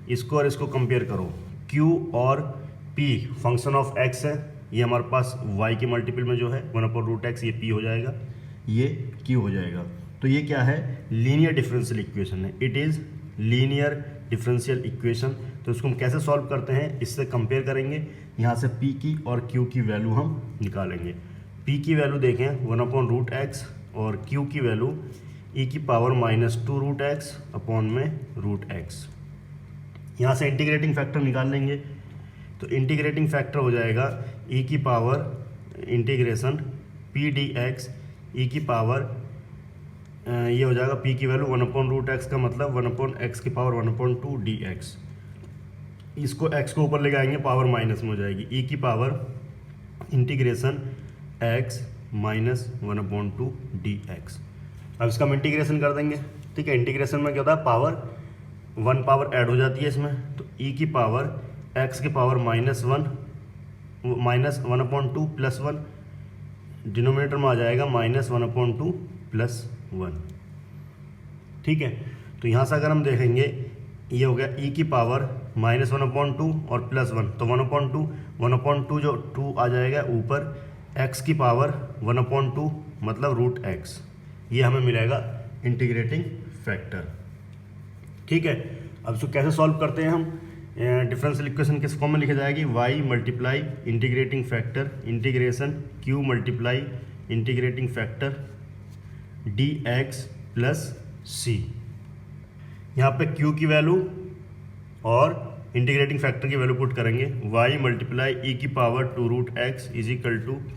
इसको और इसको कंपेयर करो, q और p फंक्शन ऑफ x है ये हमारे पास y के मल्टीपल में जो है 1/√x, ये p हो जाएगा, ये q हो जाएगा। तो ये क्या है, लीनियर डिफरेंशियल इक्वेशन है। It is linear differential equation. तो इसको हम कैसे सॉल्व करते हैं, इससे कंपेयर करेंगे। यहाँ से p की और q की वैल्यू हम निकालेंगे। p की वैल्यू देखें 1/√x और q की वैल्यू e⁻²√x अपॉन में √x। यहाँ से इंटीग्रेटिंग फैक्टर निकाल लेंगे। तो इंटीग्रेटिंग फैक्टर हो जाएगा e⁻इंटीग्रेशन p dx ये हो जाएगा p की वैल्यू 1/√x का मतलब 1/(x⁻1/2 dx। इसको x को ऊपर ले आएंगे, पावर माइनस में हो जाएगी, e⁻इंटीग्रेशन x - 1/2 dx। अब इसका हम इंटीग्रेशन कर देंगे। ठीक है, इंटीग्रेशन में क्या होता है, पावर 1 पावर ऐड हो जाती है इसमें। तो e⁻x⁻1 -1/2 + 1 डिनोमिनेटर में आ जाएगा -1/2 + 1। ठीक है, तो यहाँ से अगर हम देखेंगे ये हो गया e⁻−1/2 और +1, तो 1/2 जो 2 आ जाएगा ऊपर, x⁻1/2 मतलब √x, ये हमें मिलेगा इंटीग्रेटिंग फैक्टर। ठीक है, अब इसको कैसे सॉल्व करते हैं हम, डिफरेंशियल इक्वेशन किस फॉर्म में लिखी जाएगी, y multiply integrating factor integration q multiply integrating factor dx + c। यहाँ पे q की वैल्यू और इंटीग्रेटिंग फैक्टर की वैल्यू पुट करेंगे, y मल्टीप्लाई e⁻²√x =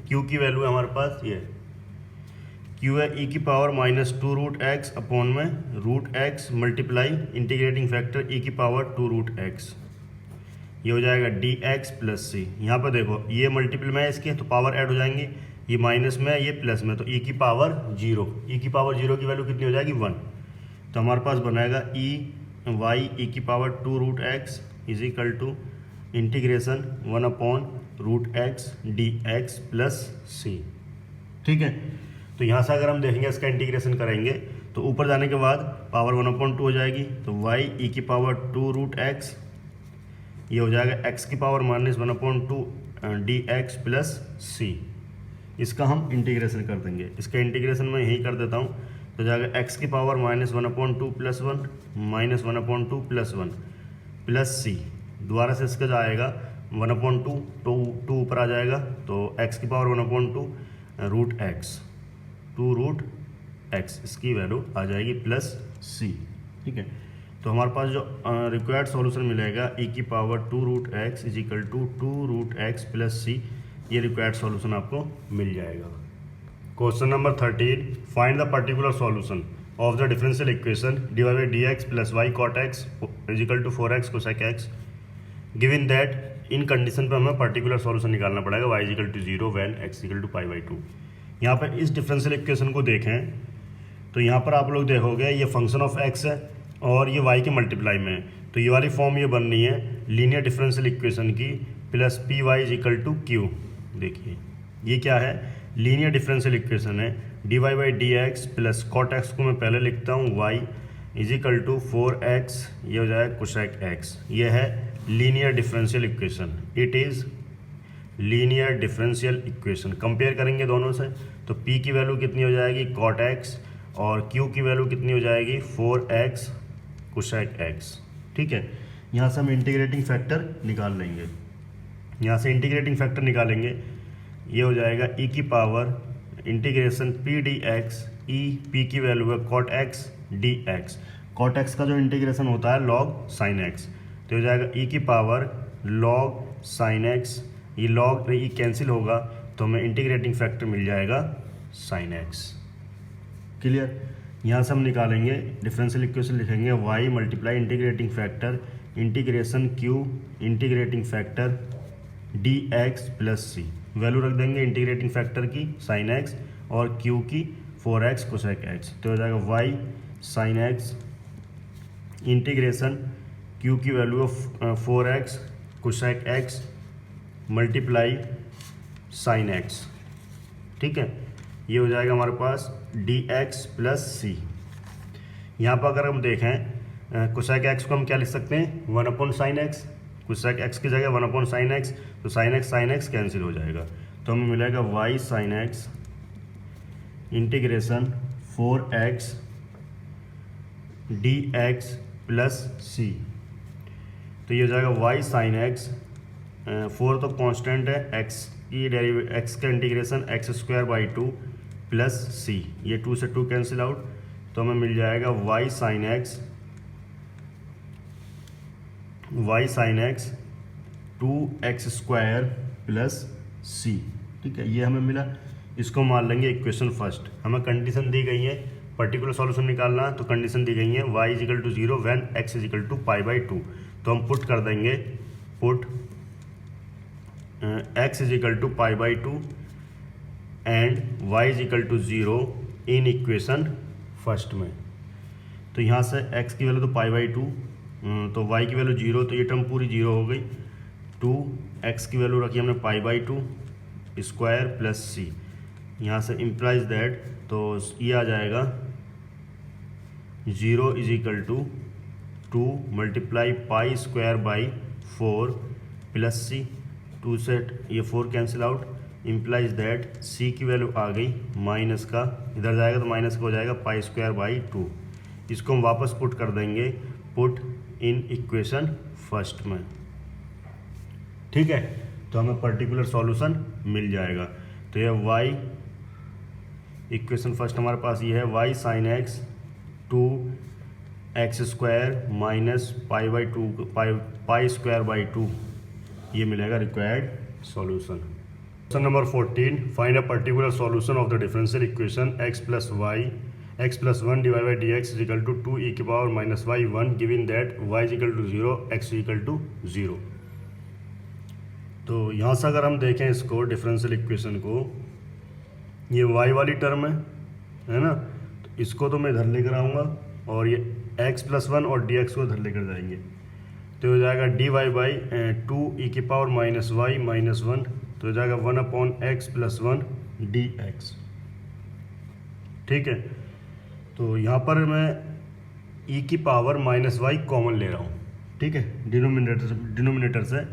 q की वैल्यू है हमारे पास, ये q है e⁻−2√x अपॉन में √x multiply integrating factor e⁻2√x, ये हो जाएगा dx + c। यहाँ पर देखो ये मल्टीपल में है इसके, तो पावर ऐड हो जाएंगे, ये माइनस में है, ये प्लस में, तो e⁻0 की वैल्यू कितनी हो जाएगी, 1। तो हमारे पास बनाएगा y e⁻2√x = integration 1/√x dx + c। ठीक है, तो यहाँ से अगर हम देखेंगे इसका इंटीग्रेशन करेंगे तो ऊपर जाने के बाद पावर 1/2 हो जाएगी, तो y e⁻2√x ये हो जाएगा x⁻−1/2 dx + c। इसका हम इंटीग्रेशन कर देंगे। इसका इंटीग्रेशन मैं यही कर देता हूँ, तो जाएगा x⁻−1/2 + 1 -1/2 + 1 + c। दोबारा से इसका जाएगा 1/2, तो 2 ऊपर आ जाएगा, तो x⁻1/2 √x 2√x, इसकी वैल्यू आ जाएगी +c। ठीक है, तो हमारे पास जो रिक्वायर्ड सॉल्यूशन मिलेगा e⁻2√x = 2√x + c, ये रिक्वायर्ड सॉल्यूशन आपको मिल जाएगा। Question number 13, find the particular solution of the differential equation dy/dx + y cot x = 4x cosec x given that. In condition पर हमें पर्टिकुलर सॉल्यूशन निकालना पड़ेगा y = 0 व्हेन x = π/2। यहाँ पर इस डिफरेंशियल इक्वेशन को देखें तो यहाँ पर आप लोग देखोगे ये फंक्शन ऑफ x है और ये y के मल्टीप्लाई में है, तो ये वाली फॉर्म ये बन रही है लीनियर डिफरेंशियल इक्वेशन की प्लस py = q। देखिए ये क्या है, लीनियर डिफरेंशियल इक्वेशन है। dy/dx + cot x को मैं पहले लिखता हूँ y = 4x, ये हो जाएगा cosec x। ये है linear differential equation, it is linear differential equation. Compare करेंगे दोनों से, तो p की वैल्यू कितनी हो जाएगी cot x और q की वैल्यू कितनी हो जाएगी 4x cosec x। ठीक है, यहाँ से हम इंटीग्रेटिंग फैक्टर निकाल लेंगे। यहाँ से इंटीग्रेटिंग फैक्टर निकालेंगे, ये हो जाएगा e⁻इंटीग्रेशन p dx, e p की वैल्यू है cot x dx। cot x का जो इंटीग्रेशन होता है log sin x, तो हो जाएगा e⁻log sin x, ये log ये कैंसिल होगा तो हमें इंटीग्रेटिंग फैक्टर मिल जाएगा sin x। क्लियर, यहाँ से हम निकालेंगे डिफरेंशियल इक्वेशन, लिखेंगे y multiply integrating factor integration q integrating factor dx + c। Value रख देंगे इंटीग्रेटिंग फैक्टर की sin x और q की 4x cosec x, तो हो जाएगा y sin x integration q की value 4x cosec x multiply sin x। ठीक है, ये हो जाएगा हमारे पास dx + c। यहाँ पर अगर हम देखें cosec x को हम क्या लिख सकते हैं 1/sin x, cosec x की जगह 1/sin x, तो साइन एक्स कैंसिल हो जाएगा, तो हमें मिलेगा y sine x integration 4x dx plus C. तो ये हो जाएगा वाई साइन एक्स, 4 तो कांस्टेंट है, x की x का integration x square by 2 plus C, ये 2 से 2 कैंसिल आउट, तो हमें मिल जाएगा y sine x 2x square plus C. ठीक है, ये हमें मिला, इसको मान लेंगे इक्वेशन फर्स्ट। हमें कंडीशन दी गई है, पर्टिकुलर सॉल्यूशन निकालना है, तो कंडीशन दी गई है y is equal to 0 when x is equal to pi by 2। तो हम पुट कर देंगे, put x is equal to pi by 2 and y is equal to 0 in equation first में। तो यहाँ से x की वैल्यू तो पाई बाई 2, तो y की वैल्यू 0, तो ये टर्म पूरी 0 हो गई। 2x की वैल्यू रखी हमने pi by 2 square plus C, यहाँ से इम्प्लाइज दैट, तो ये आ जाएगा 0 is equal to 2 multiply pi square by 4 plus C, 2 से ये 4 cancel out, implies that C की वैल्यू आ गई माइनस का, इधर जाएगा तो माइनस का हो जाएगा पाई स्क्वायर बाई 2। इसको हम वापस पुट कर देंगे, पुट इन इक्वेशन फर्स्ट में। ठीक है, तो हमें पर्टिकुलर सॉल्यूशन मिल जाएगा। तो यह y इक्वेशन फर्स्ट हमारे पास ये है y sine x 2x square minus pi by 2 pi square by 2, ये मिलेगा required solution. Question number 14, find a particular solution of the differential equation x plus 1 divide by D x is equal to 2 e की power minus y 1 given that y is equal to 0 x is equal to 0। तो यहाँ से अगर हम देखें इसको differential equation को, ये y वाली टर्म है ना, तो इसको तो मैं इधर लेकर आऊँगा और ये x प्लस 1 और dx को इधर लेकर जाएंगे, तो हो जाएगा dy बाई 2 e की पावर माइनस वाई माइनस 1, तो हो जाएगा 1 अपॉन एक्स प्लस 1 dx। ठीक है, तो यहाँ पर मैं e की पावर माइनस वाई कॉमन ले रहा हूँ। ठीक है, डिनोमिनेटर से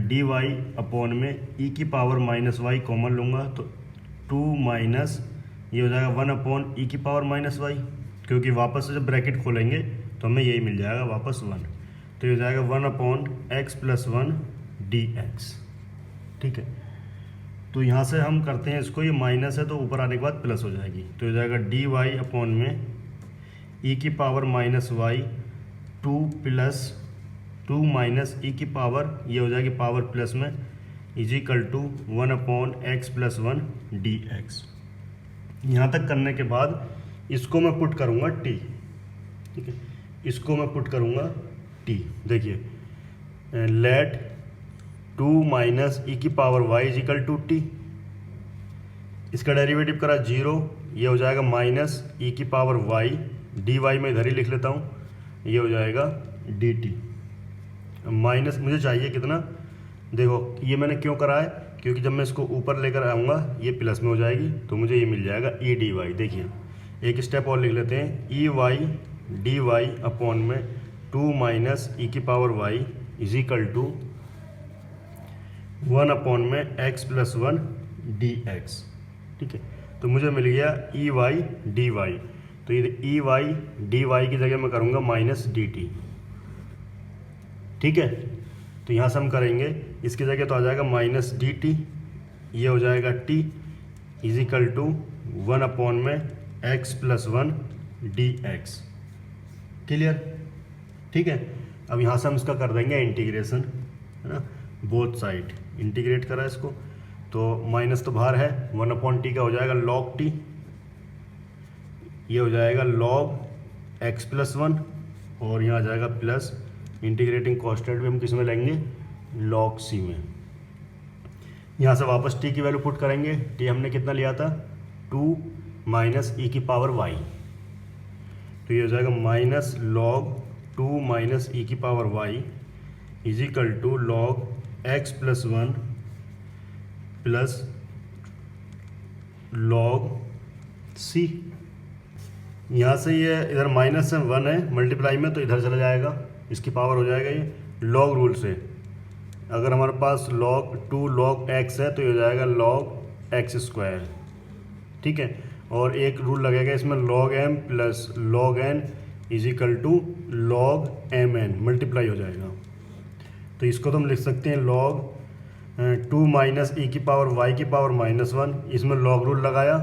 डी वाई अपॉन में e की पावर माइनस वाई कॉमन लूँगा, तो 2 माइनस ये हो जाएगा 1 अपॉन e की पावर माइनस वाई, क्योंकि वापस से जब ब्रैकेट खोलेंगे तो हमें यही मिल जाएगा वापस 1, तो ये हो जाएगा 1 upon x plus 1 D x. ठीक है, तो यहाँ से हम करते हैं इसको, ये माइनस है तो ऊपर आने के बाद प्लस हो जाएगी, तो हो जाएगा डी वाई अपॉन में e की power minus y 2 plus 2 minus e की पावर, ये हो जाएगी पावर प्लस में, is equal to 1 upon x plus 1 D x. यहाँ तक करने के बाद इसको मैं पुट करूँगा t। ठीक है, इसको मैं पुट करूँगा t। देखिए लेट 2 माइनस e की power y is equal to t, इसका डेरिवेटिव करा 0, ये हो जाएगा माइनस e की पावर y, डी वाई मैं इधर ही लिख लेता हूँ, ये हो जाएगा डी टी। माइनस मुझे चाहिए कितना, देखो ये मैंने क्यों करा है, क्योंकि जब मैं इसको ऊपर लेकर आऊँगा ये प्लस में हो जाएगी, तो मुझे ये मिल जाएगा ई डी वाई। देखिए एक स्टेप और लिख लेते हैं, e y d y upon में 2 माइनस ई की power y is equal to 1 upon में एक्स प्लस 1 डी एक्स। ठीक है, तो मुझे मिल गया ई वाई डी वाई, तो ये ई वाई डी वाई की जगह मैं करूँगा माइनस डी टी। ठीक है, तो यहाँ से हम करेंगे इसकी जगह तो आ जाएगा माइनस डी टी, ये हो जाएगा टी इजिकल टू 1 अपॉन में x plus 1 D x. Clear? ठीक है, अब यहाँ से हम इसका कर देंगे इंटीग्रेशन, है ना, बोथ साइड इंटीग्रेट करा इसको, तो माइनस तो बाहर है, 1 अपॉन टी का हो जाएगा लॉग टी, ये हो जाएगा लॉग एक्स प्लस 1, और यहाँ आ जाएगा प्लस इंटीग्रेटिंग कॉन्स्टेंट भी हम किस में लेंगे, लॉग सी में। यहाँ से वापस टी की वैल्यू पुट करेंगे, टी हमने कितना लिया था 2 माइनस ई की पावर वाई, तो ये हो जाएगा माइनस लॉग 2 माइनस ई की power y is equal to log x plus 1 plus log C. यहाँ से ये इधर माइनस से 1 है मल्टीप्लाई में, तो इधर चला जाएगा, इसकी पावर हो जाएगा ये लॉग रूल से अगर हमारे पास log 2 log x है तो ये हो जाएगा log x स्क्वायर, ठीक है। और एक रूल लगेगा इसमें log m plus log n is equal to log mn, multiply हो जाएगा। तो इसको तो हम लिख सकते हैं log 2 माइनस e की पावर y की पावर -1, इसमें log रूल लगाया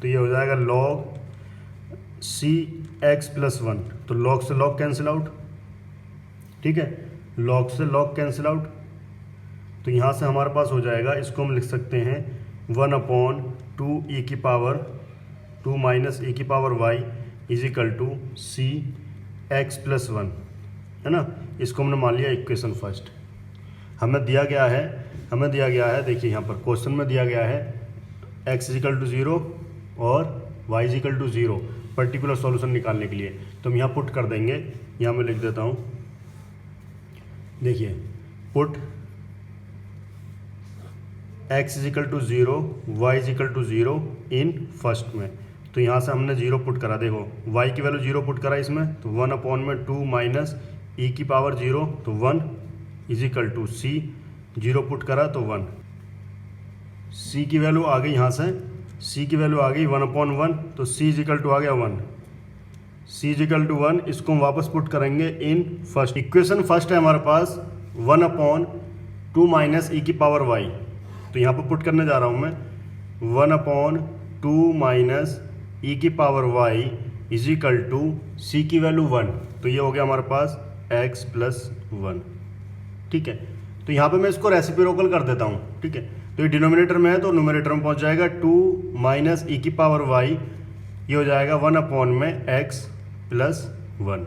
तो ये हो जाएगा log c x प्लस 1, तो log से log कैंसिल आउट, ठीक है, log से log कैंसिल आउट। तो यहाँ से हमारे पास हो जाएगा, इसको हम लिख सकते हैं 1/2 e की पावर 2 माइनस e की power y is equal to c x plus 1, है ना। इसको हमने मान लिया इक्वेशन फर्स्ट। हमें दिया गया है देखिए यहाँ पर क्वेश्चन में दिया गया है x इज इक्वल टू 0 और y is equal to 0 particular solution निकालने के लिए। तो हम यहाँ पुट कर देंगे, यहाँ मैं लिख देता हूँ, देखिए put x is equal to 0 y is equal to 0 in first में। तो यहाँ से हमने 0 पुट करा, देखो y की वैल्यू 0 पुट करा इसमें, तो 1/2 माइनस e की पावर 0 तो 1 is equal to c, 0 put करा तो 1, c की वैल्यू आ गई, यहाँ से c की वैल्यू आ गई 1/1, तो c इज इक्वल टू आ गया 1, c इज इक्वल टू 1। इसको हम वापस पुट करेंगे इन फर्स्ट। इक्वेशन फर्स्ट है हमारे पास 1/2 माइनस e की पावर y, तो यहाँ पर पुट करने जा रहा हूँ मैं 1/2 माइनस e की power y is equal to c की वैल्यू 1, तो ये हो गया हमारे पास x प्लस 1, ठीक है। तो यहाँ पे मैं इसको रेसिप्रोकल कर देता हूँ, ठीक है। तो ये डिनोमिनेटर में है तो न्यूमरेटर में पहुँच जाएगा 2 माइनस e की पावर y, ये हो जाएगा 1/x प्लस 1,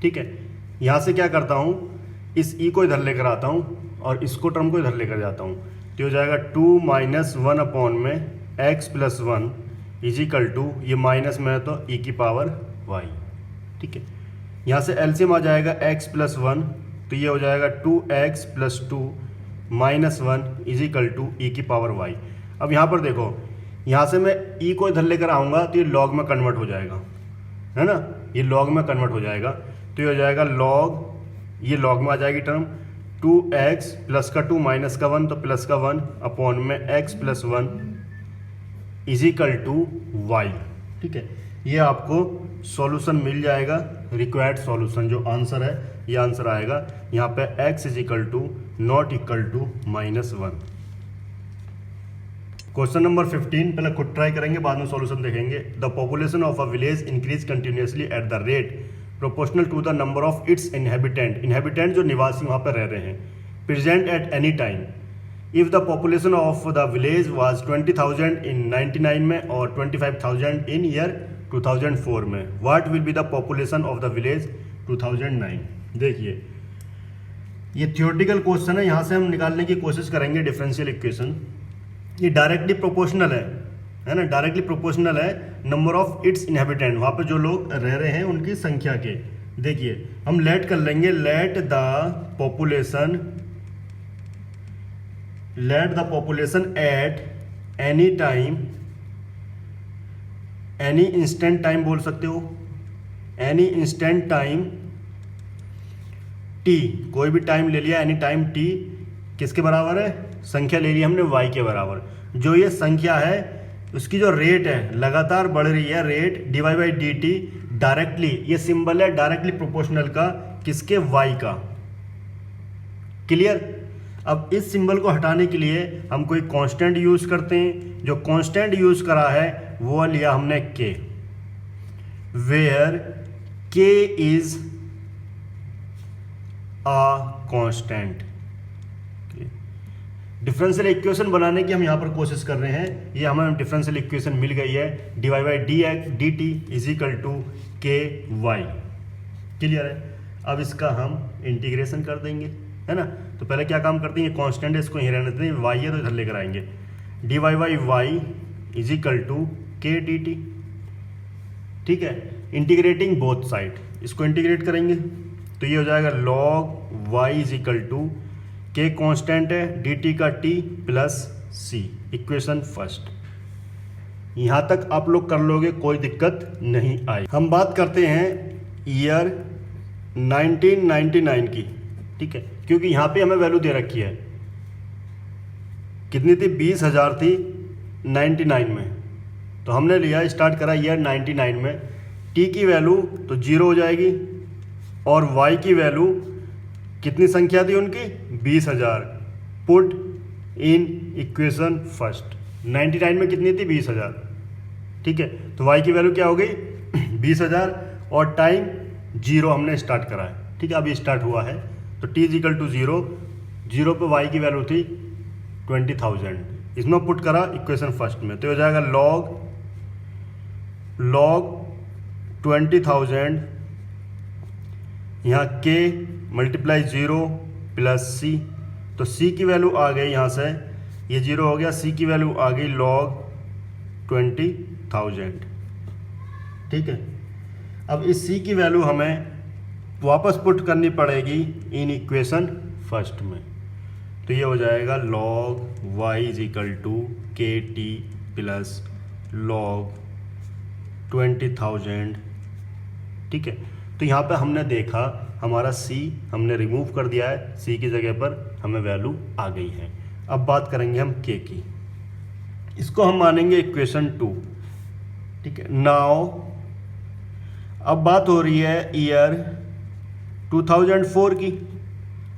ठीक है। यहाँ से क्या करता हूँ, इस e को इधर लेकर आता हूँ और इसको टर्म को इधर लेकर जाता हूँ, तो हो जाएगा 2 minus 1/x plus 1 is equal to, ये माइनस में है तो e की पावर y, ठीक है। यहाँ से एलसीएम आ जाएगा x प्लस 1, तो ये हो जाएगा 2x plus 2 minus 1 is equal to e की पावर y। अब यहाँ पर देखो, यहाँ से मैं e को इधर लेकर आऊँगा तो ये log में कन्वर्ट हो जाएगा, है ना, ये log में कन्वर्ट हो जाएगा। तो ये हो जाएगा log, ये log में आ जाएगी टर्म 2x प्लस का 2 माइनस का 1 तो प्लस का 1 अपॉन में x plus 1 is equal to y, ठीक है। ये आपको सॉल्यूशन मिल जाएगा, रिक्वायर्ड सॉल्यूशन जो आंसर है ये आंसर आएगा यहाँ पे x is equal to not equal to -1। Question number 15 पहले खुद ट्राई करेंगे, बाद में सॉल्यूशन देखेंगे। The population of a village increase continuously at the rate proportional to the number of its inhabitant जो निवासी वहाँ पर रह रहे हैं, present at any time. If the population of the village was 20,000 in 99 में और 25,000 इन ईयर 2004 में, what will be the population of the village 2009। देखिए ये थियोरेटिकल क्वेश्चन है, यहाँ से हम निकालने की कोशिश करेंगे डिफरेंशियल इक्वेशन। ये डायरेक्टली प्रोपोर्शनल है ना, डायरेक्टली प्रोपोर्शनल है नंबर ऑफ इट्स इनहेबिटेंट, वहाँ पे जो लोग रह रहे हैं उनकी संख्या के। देखिए हम लेट कर लेंगे, let the population at any time, any instant time बोल सकते हो, एनी इंस्टेंट टाइम टी, कोई भी टाइम ले लिया, एनी टाइम टी किसके बराबर है, संख्या ले ली हमने y के बराबर। जो ये संख्या है उसकी जो रेट है लगातार बढ़ रही है, rate d y by d t directly, ये सिंबल है डायरेक्टली प्रोपोर्शनल का, किसके y का। क्लियर। अब इस सिंबल को हटाने के लिए हम कोई कांस्टेंट यूज करते हैं, जो कांस्टेंट यूज करा है वो लिया हमने k, where k is a constant. Differential equation बनाने की हम यहाँ पर कोशिश कर रहे हैं, ये हमें डिफरेंशियल इक्वेशन मिल गई है, d y by D x d t is equal to k y. Clear है। अब इसका हम इंटीग्रेशन कर देंगे, है ना। तो पहले क्या काम करते हैं, ये कांस्टेंट है इसको यहीं रहने देते हैं, वाई है तो इधर लेकर आएंगे, d Y by y is equal to k d t, ठीक है। इंटीग्रेटिंग बोथ साइड, इसको इंटीग्रेट करेंगे तो ये हो जाएगा log y is equal to k constant है डी टी का t plus c, equation first. यहाँ तक आप लोग कर लोगे, कोई दिक्कत नहीं आई। हम बात करते हैं ईयर 1999 की, ठीक है। क्योंकि यहाँ पे हमें वैल्यू दे रखी है, कितनी थी, 20,000 थी 99 में, तो हमने लिया स्टार्ट करा ईयर 99 में। टी की वैल्यू तो 0 हो जाएगी और वाई की वैल्यू कितनी संख्या थी उनकी, 20,000। पुट इन इक्वेशन फर्स्ट, 99 में कितनी थी, 20,000, ठीक है। तो वाई की वैल्यू क्या हो गई 20,000 और टाइम 0 हमने स्टार्ट करा है, ठीक है। अभी स्टार्ट हुआ है तो t इज इक्वल टू 0, 0 पे y की वैल्यू थी 20,000, इसमें पुट करा इक्वेशन फर्स्ट में, तो हो जाएगा log 20,000, यहाँ k मल्टीप्लाई 0 प्लस c, तो c की वैल्यू आ गई, यहाँ से ये 0 हो गया, c की वैल्यू आ गई log 20,000, ठीक है। अब इस c की वैल्यू हमें वापस पुट करनी पड़ेगी इन इक्वेशन फर्स्ट में, तो ये हो जाएगा log y is equal to k t plus log 20,000, ठीक है। तो यहाँ पे हमने देखा हमारा c हमने रिमूव कर दिया है, c की जगह पर हमें वैल्यू आ गई है। अब बात करेंगे हम k की, इसको हम मानेंगे इक्वेशन 2, ठीक है। नाउ अब बात हो रही है ईयर 2004 की,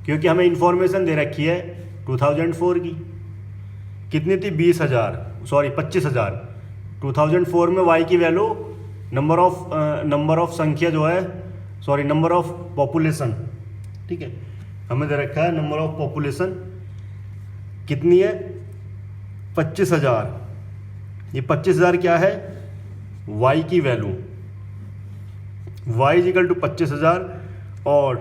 क्योंकि हमें इंफॉर्मेशन दे रखी है 2004 की, कितनी थी 25,000। 2004 में y की वैल्यू नंबर ऑफ संख्या जो है, नंबर ऑफ पॉपुलेशन, ठीक है, हमें दे रखा है नंबर ऑफ पॉपुलेशन कितनी है 25,000। ये 25,000 क्या है, y की value, y is equal to 25,000 और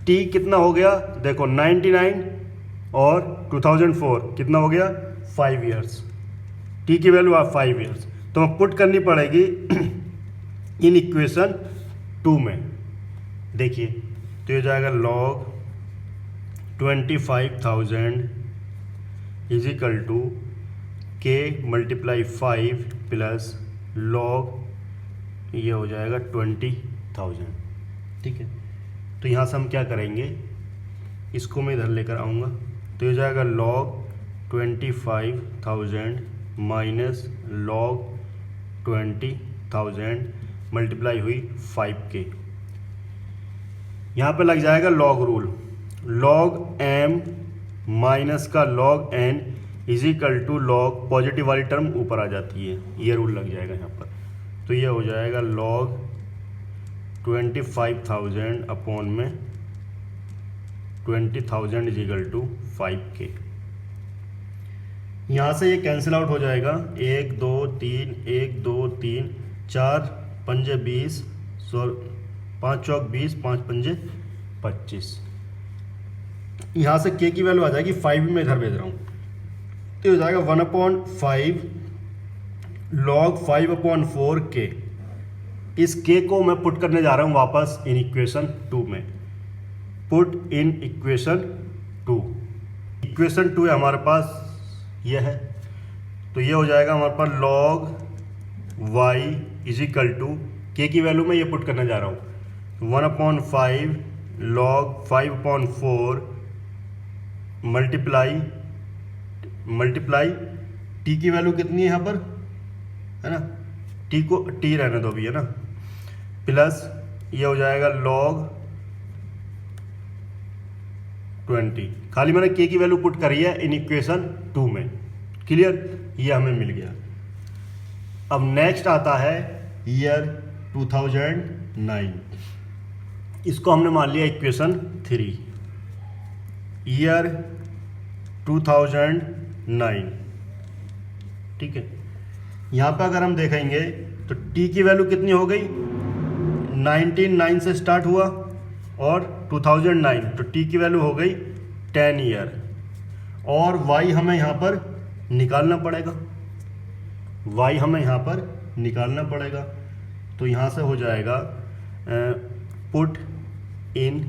t कितना हो गया, देखो 99 और 2004 कितना हो गया 5 ईयर्स, t की वैल्यू 5 ईयर्स, तो हमें पुट करनी पड़ेगी इन इक्वेशन 2 में। देखिए तो ये जाएगा log 25,000 is equal to k multiply 5 plus log, ये हो जाएगा 20,000, ठीक है। तो यहाँ से हम क्या करेंगे, इसको मैं इधर लेकर आऊँगा, तो ये जाएगा log 25,000 माइनस log 20,000 मल्टीप्लाई हुई 5k, यहाँ पे लग जाएगा log rule, log m minus का log n is equal to log, positive वाली टर्म ऊपर आ जाती है, ये रूल लग जाएगा यहाँ पर, तो ये हो जाएगा log 25,000 अपॉन में 20,000 इज इक्वल टू 5k। यहाँ से ये कैंसिल आउट हो जाएगा, 1 2 3 1 2 3 4 पंजे 20, 5 चौक 20, 5 पंजे 25, यहाँ से k की वैल्यू आ जाएगी 5, मैं इधर भेज रहा हूँ, तो हो जाएगा 1/5 log 5/4k। इस k को मैं पुट करने जा रहा हूँ वापस इन इक्वेशन 2 में, पुट इन इक्वेशन 2, इक्वेशन 2 है हमारे पास, ये है, तो ये हो जाएगा हमारे पास log y is equal to k की वैल्यू में ये पुट करने जा रहा हूँ 1/5 log 5/4 मल्टीप्लाई t की वैल्यू कितनी है यहाँ पर, है ना, t को t रहने दो अभी, है ना, प्लस ये हो जाएगा log 20, खाली मैंने k की वैल्यू पुट करी है इन इक्वेशन 2 में, क्लियर, ये हमें मिल गया। अब नेक्स्ट आता है ईयर 2009, इसको हमने मान लिया इक्वेशन 3, ईयर 2009, ठीक है। यहाँ पे अगर हम देखेंगे तो t की वैल्यू कितनी हो गई, 1909 से स्टार्ट हुआ और 2009, तो t की वैल्यू हो गई 10 ईयर, और y हमें यहाँ पर निकालना पड़ेगा, y हमें यहाँ पर निकालना पड़ेगा, तो यहाँ से हो जाएगा पुट इन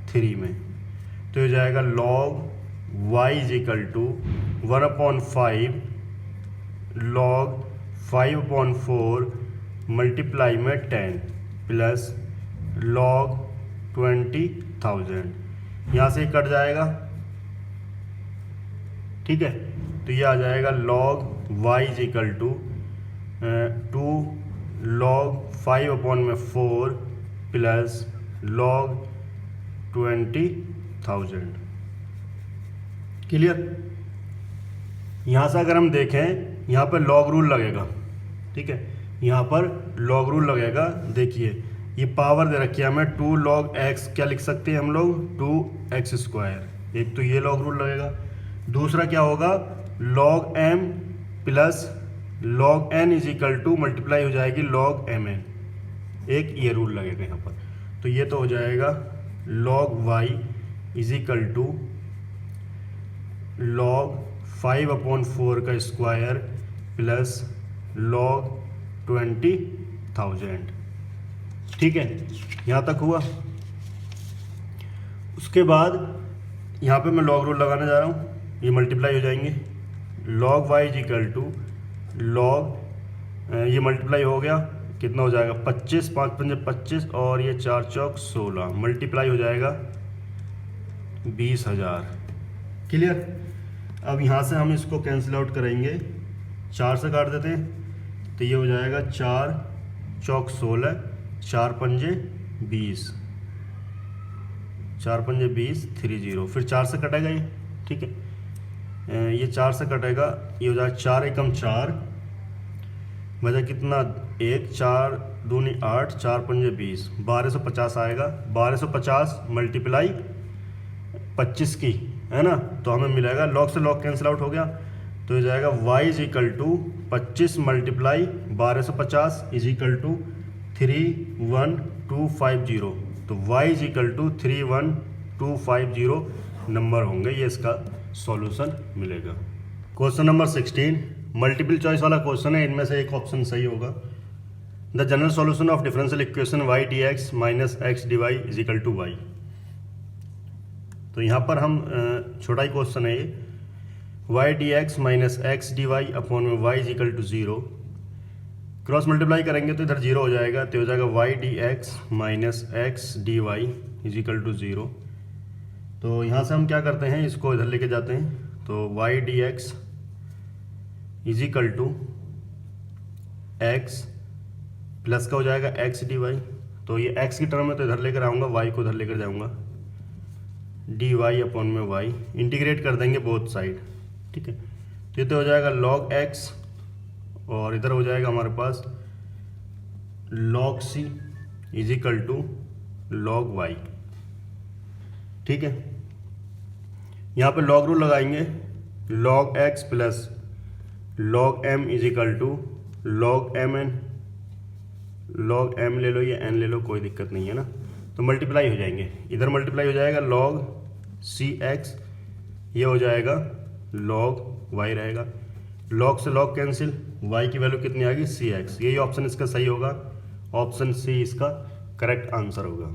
3 में, तो हो जाएगा log y is equal to 1/5 log 5/4 multiply में 10 प्लस log 20,000, यहाँ से कट जाएगा, ठीक है। तो ये आ जाएगा log y is equal to 2 log 5/4 plus log 20,000। Clear. यहाँ से अगर हम देखें, यहाँ पर लॉग रूल लगेगा, ठीक है, यहाँ पर लॉग रूल लगेगा। देखिए ये पावर दे रखी है हमें 2 log x, क्या लिख सकते हैं हम लोग 2x²। एक तो ये लॉग रूल लगेगा, दूसरा क्या होगा log m plus log n is equal to multiply हो जाएगी log mn, एक ये रूल लगेगा यहाँ पर। तो ये तो हो जाएगा log y is equal to log 5/4 का स्क्वायर प्लस log 20,000। ठीक है, यहाँ तक हुआ। उसके बाद यहाँ पे मैं लॉग रूल लगाने जा रहा हूँ, ये मल्टीप्लाई हो जाएंगे। log y is equal to log ये मल्टीप्लाई हो गया, कितना हो जाएगा 25, 5 पंजे 25 और ये 4 चौक 16, मल्टीप्लाई हो जाएगा 20,000। क्लियर। अब यहाँ से हम इसको कैंसिल आउट करेंगे, 4 से काट देते हैं, तो ये हो जाएगा 4 चौक 16, 4 पंजे 20, 4 पंजे 20, 30, फिर 4 से कटेगा ये, ठीक है। ये 4 से कटेगा, ये हो जाएगा 4 एकम 4, बचा कितना 1, 4 दूनी 8, 4 पंजे 20, 1250 आएगा। 1250 मल्टीप्लाई 25 की, है ना, तो हमें मिलेगा, लॉग से लॉग कैंसिल आउट हो गया, तो हो जाएगा y is equal to 25 multiply 1250 is equal to 31250। तो y is equal to 31250 number होंगे, ये इसका सॉल्यूशन मिलेगा। क्वेश्चन नंबर 16 मल्टीपल चॉइस वाला क्वेश्चन है, इनमें से एक ऑप्शन सही होगा। The general solution of differential equation y dx minus x dy is equal to y। तो यहाँ पर हम छोटा ही क्वेश्चन है ये, y dx minus x dy upon में y is equal to 0, cross multiply करेंगे तो इधर 0 हो जाएगा, तो हो जाएगा y dx minus x dy is equal to 0। तो यहाँ से हम क्या करते हैं, इसको इधर लेके जाते हैं, तो y dx is equal to x plus का हो जाएगा x dy। तो ये x की टर्म में तो इधर लेकर आऊँगा, y को इधर लेकर जाऊँगा, dy अपॉन में y, इंटीग्रेट कर देंगे बोथ साइड, ठीक है। तो ये तो हो जाएगा log x और इधर हो जाएगा हमारे पास log c is equal to log y, ठीक है। यहाँ पे log रूल लगाएंगे, log x plus log m is equal to log mn, log m ले लो या n ले लो, कोई दिक्कत नहीं है ना। तो मल्टीप्लाई हो जाएंगे, इधर मल्टीप्लाई हो जाएगा log cx, ये हो जाएगा log y रहेगा, log से log कैंसिल, y की वैल्यू कितनी आएगी cx। यही ऑप्शन इसका सही होगा, ऑप्शन सी इसका करेक्ट आंसर होगा।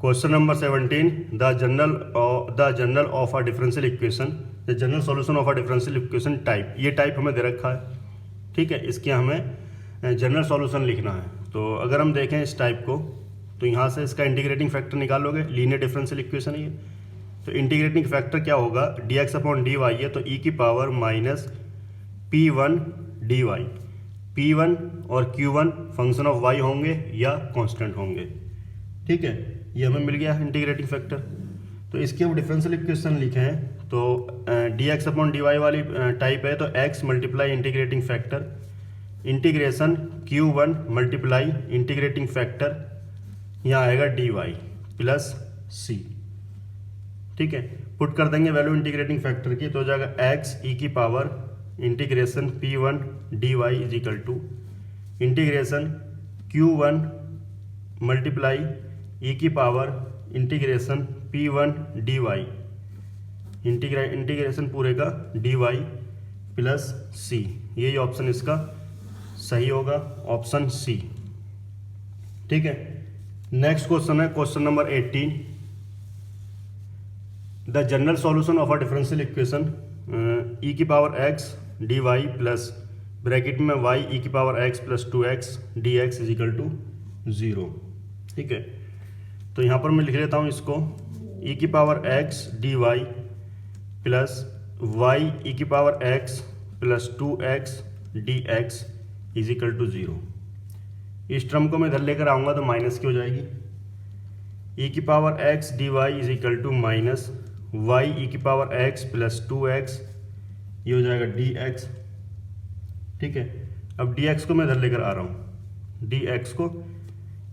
Question number 17 the general of a differential equation, the general solution of a differential equation type, ये टाइप हमें दे रखा है, ठीक है। इसके हमें जनरल सॉल्यूशन लिखना है। तो अगर हम देखें इस टाइप को, तो यहाँ से इसका इंटीग्रेटिंग फैक्टर निकालोगे, लीनियर डिफरेंशियल इक्वेशन है ये। तो इंटीग्रेटिंग फैक्टर क्या होगा, dx अपॉन dy है, तो e की power minus p1 dy, p1 और q1 फंक्शन ऑफ y होंगे या कांस्टेंट होंगे, ठीक है। ये हमें मिल गया इंटीग्रेटिंग फैक्टर। तो इसके हम डिफरेंशियल इक्वेशन लिखे हैं, तो dx अपॉन dy वाली टाइप है, तो x multiply integrating factor integration q1 multiply integrating factor, यहाँ आएगा dy प्लस c, ठीक है। पुट कर देंगे वैल्यू इंटीग्रेटिंग फैक्टर की, तो हो जाएगा x e की power integration p1 dy is equal to integration q1 multiply e की power integration p1 dy, integration पूरे का dy प्लस c, यही ऑप्शन इसका सही होगा, ऑप्शन सी, ठीक है। नेक्स्ट क्वेश्चन है question number 18 the general solution of a differential equation e की power x dy plus bracket में y e की power x plus 2x dx is equal to 0, ठीक है। तो यहाँ पर मैं लिख लेता हूँ इसको, ई की power x d y plus y e की power x plus 2x d x is equal to 0। इस टर्म को मैं इधर लेकर आऊँगा तो माइनस की हो जाएगी। ई की power x d y is equal to minus y e की पावर एक्स प्लस 2x, ये हो जाएगा डी एक्स। ठीक है, अब डी एक्स को मैं इधर लेकर आ रहा हूँ, डी एक्स को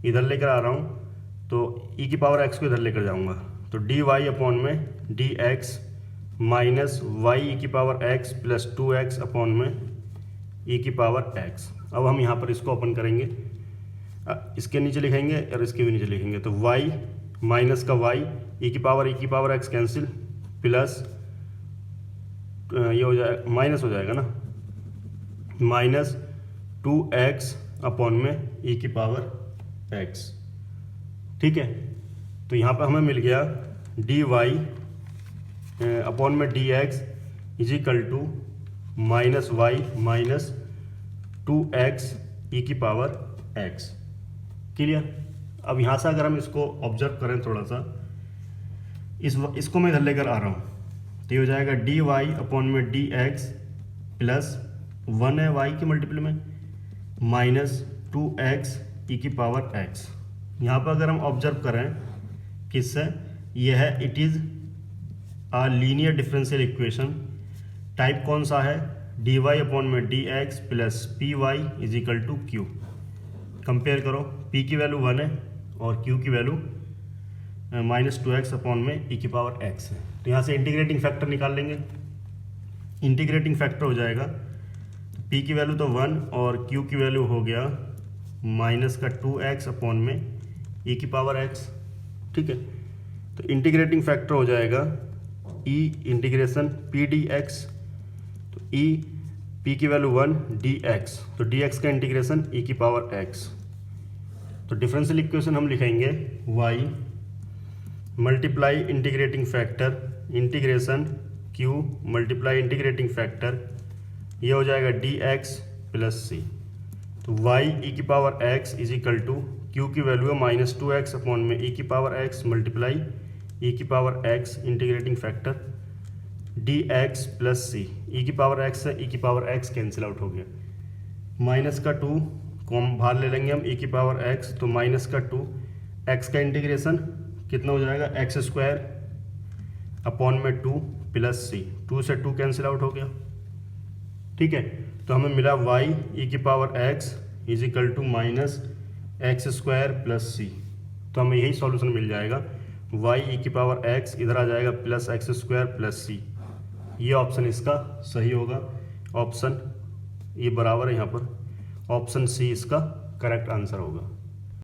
इधर लेकर आ रहा हूँ तो ई की पावर एक्स को इधर लेकर जाऊँगा तो डी वाई अपॉन में d x minus y e की power x plus 2x upon में ई की पावर एक्स। अब हम यहाँ पर इसको ओपन करेंगे, इसके नीचे लिखेंगे और इसके भी नीचे लिखेंगे तो y माइनस का y ई की पावर x कैंसिल प्लस ये हो जाएगा माइनस हो जाएगा ना, माइनस 2x अपॉन में ई की पावर x। ठीक है, तो यहाँ पर हमें मिल गया डी वाई अपॉन में d x is equal to minus Y minus 2x e की पावर x। क्लियर। अब यहाँ से अगर हम इसको ऑब्जर्व करें थोड़ा सा, इसको मैं इधर लेकर आ रहा हूँ तो ये हो जाएगा डी वाई अपॉन में डी एक्स प्लस 1 है y के मल्टीपल में माइनस 2x ई की पावर x। यहाँ पर अगर हम ऑब्जर्व करें किससे, यह है it is a linear differential equation. Type कौन सा है, डी वाई अपॉन में d x plus p y is equal to q. Compare करो, p की वैल्यू 1 है और q की वैल्यू माइनस 2x अपॉन में e की पावर x है। तो यहाँ से इंटीग्रेटिंग फैक्टर निकाल लेंगे, इंटीग्रेटिंग फैक्टर हो जाएगा तो p की वैल्यू तो 1 और q की वैल्यू हो गया माइनस का 2x अपॉन में e की पावर x। ठीक है, तो इंटीग्रेटिंग फैक्टर हो जाएगा e integration p d x, तो e p की वैल्यू 1 dx, तो dx का इंटीग्रेशन e की पावर x। तो डिफरेंशियल इक्वेशन हम लिखेंगे y multiply integrating factor integration q multiply integrating factor, ये हो जाएगा dx प्लस c। तो y e की power x is equal to q की वैल्यू है माइनस 2x अपॉन में e की पावर x मल्टीप्लाई e की power x integrating factor dx plus c। e की पावर x है, e की पावर x कैंसिल आउट हो गया, माइनस का 2 को हम बाहर ले लेंगे हम e की पावर x, तो माइनस का 2 x का इंटीग्रेशन कितना हो जाएगा एक्स स्क्वायर अपॉन में 2 प्लस c, 2 से 2 कैंसिल आउट हो गया। ठीक है, तो हमें मिला y e की power x is equal to minus x square plus c। तो हमें यही सॉल्यूशन मिल जाएगा, y e की पावर x इधर आ जाएगा plus x square plus c। ये ऑप्शन इसका सही होगा, ऑप्शन ये बराबर है यहाँ पर, ऑप्शन सी इसका करेक्ट आंसर होगा।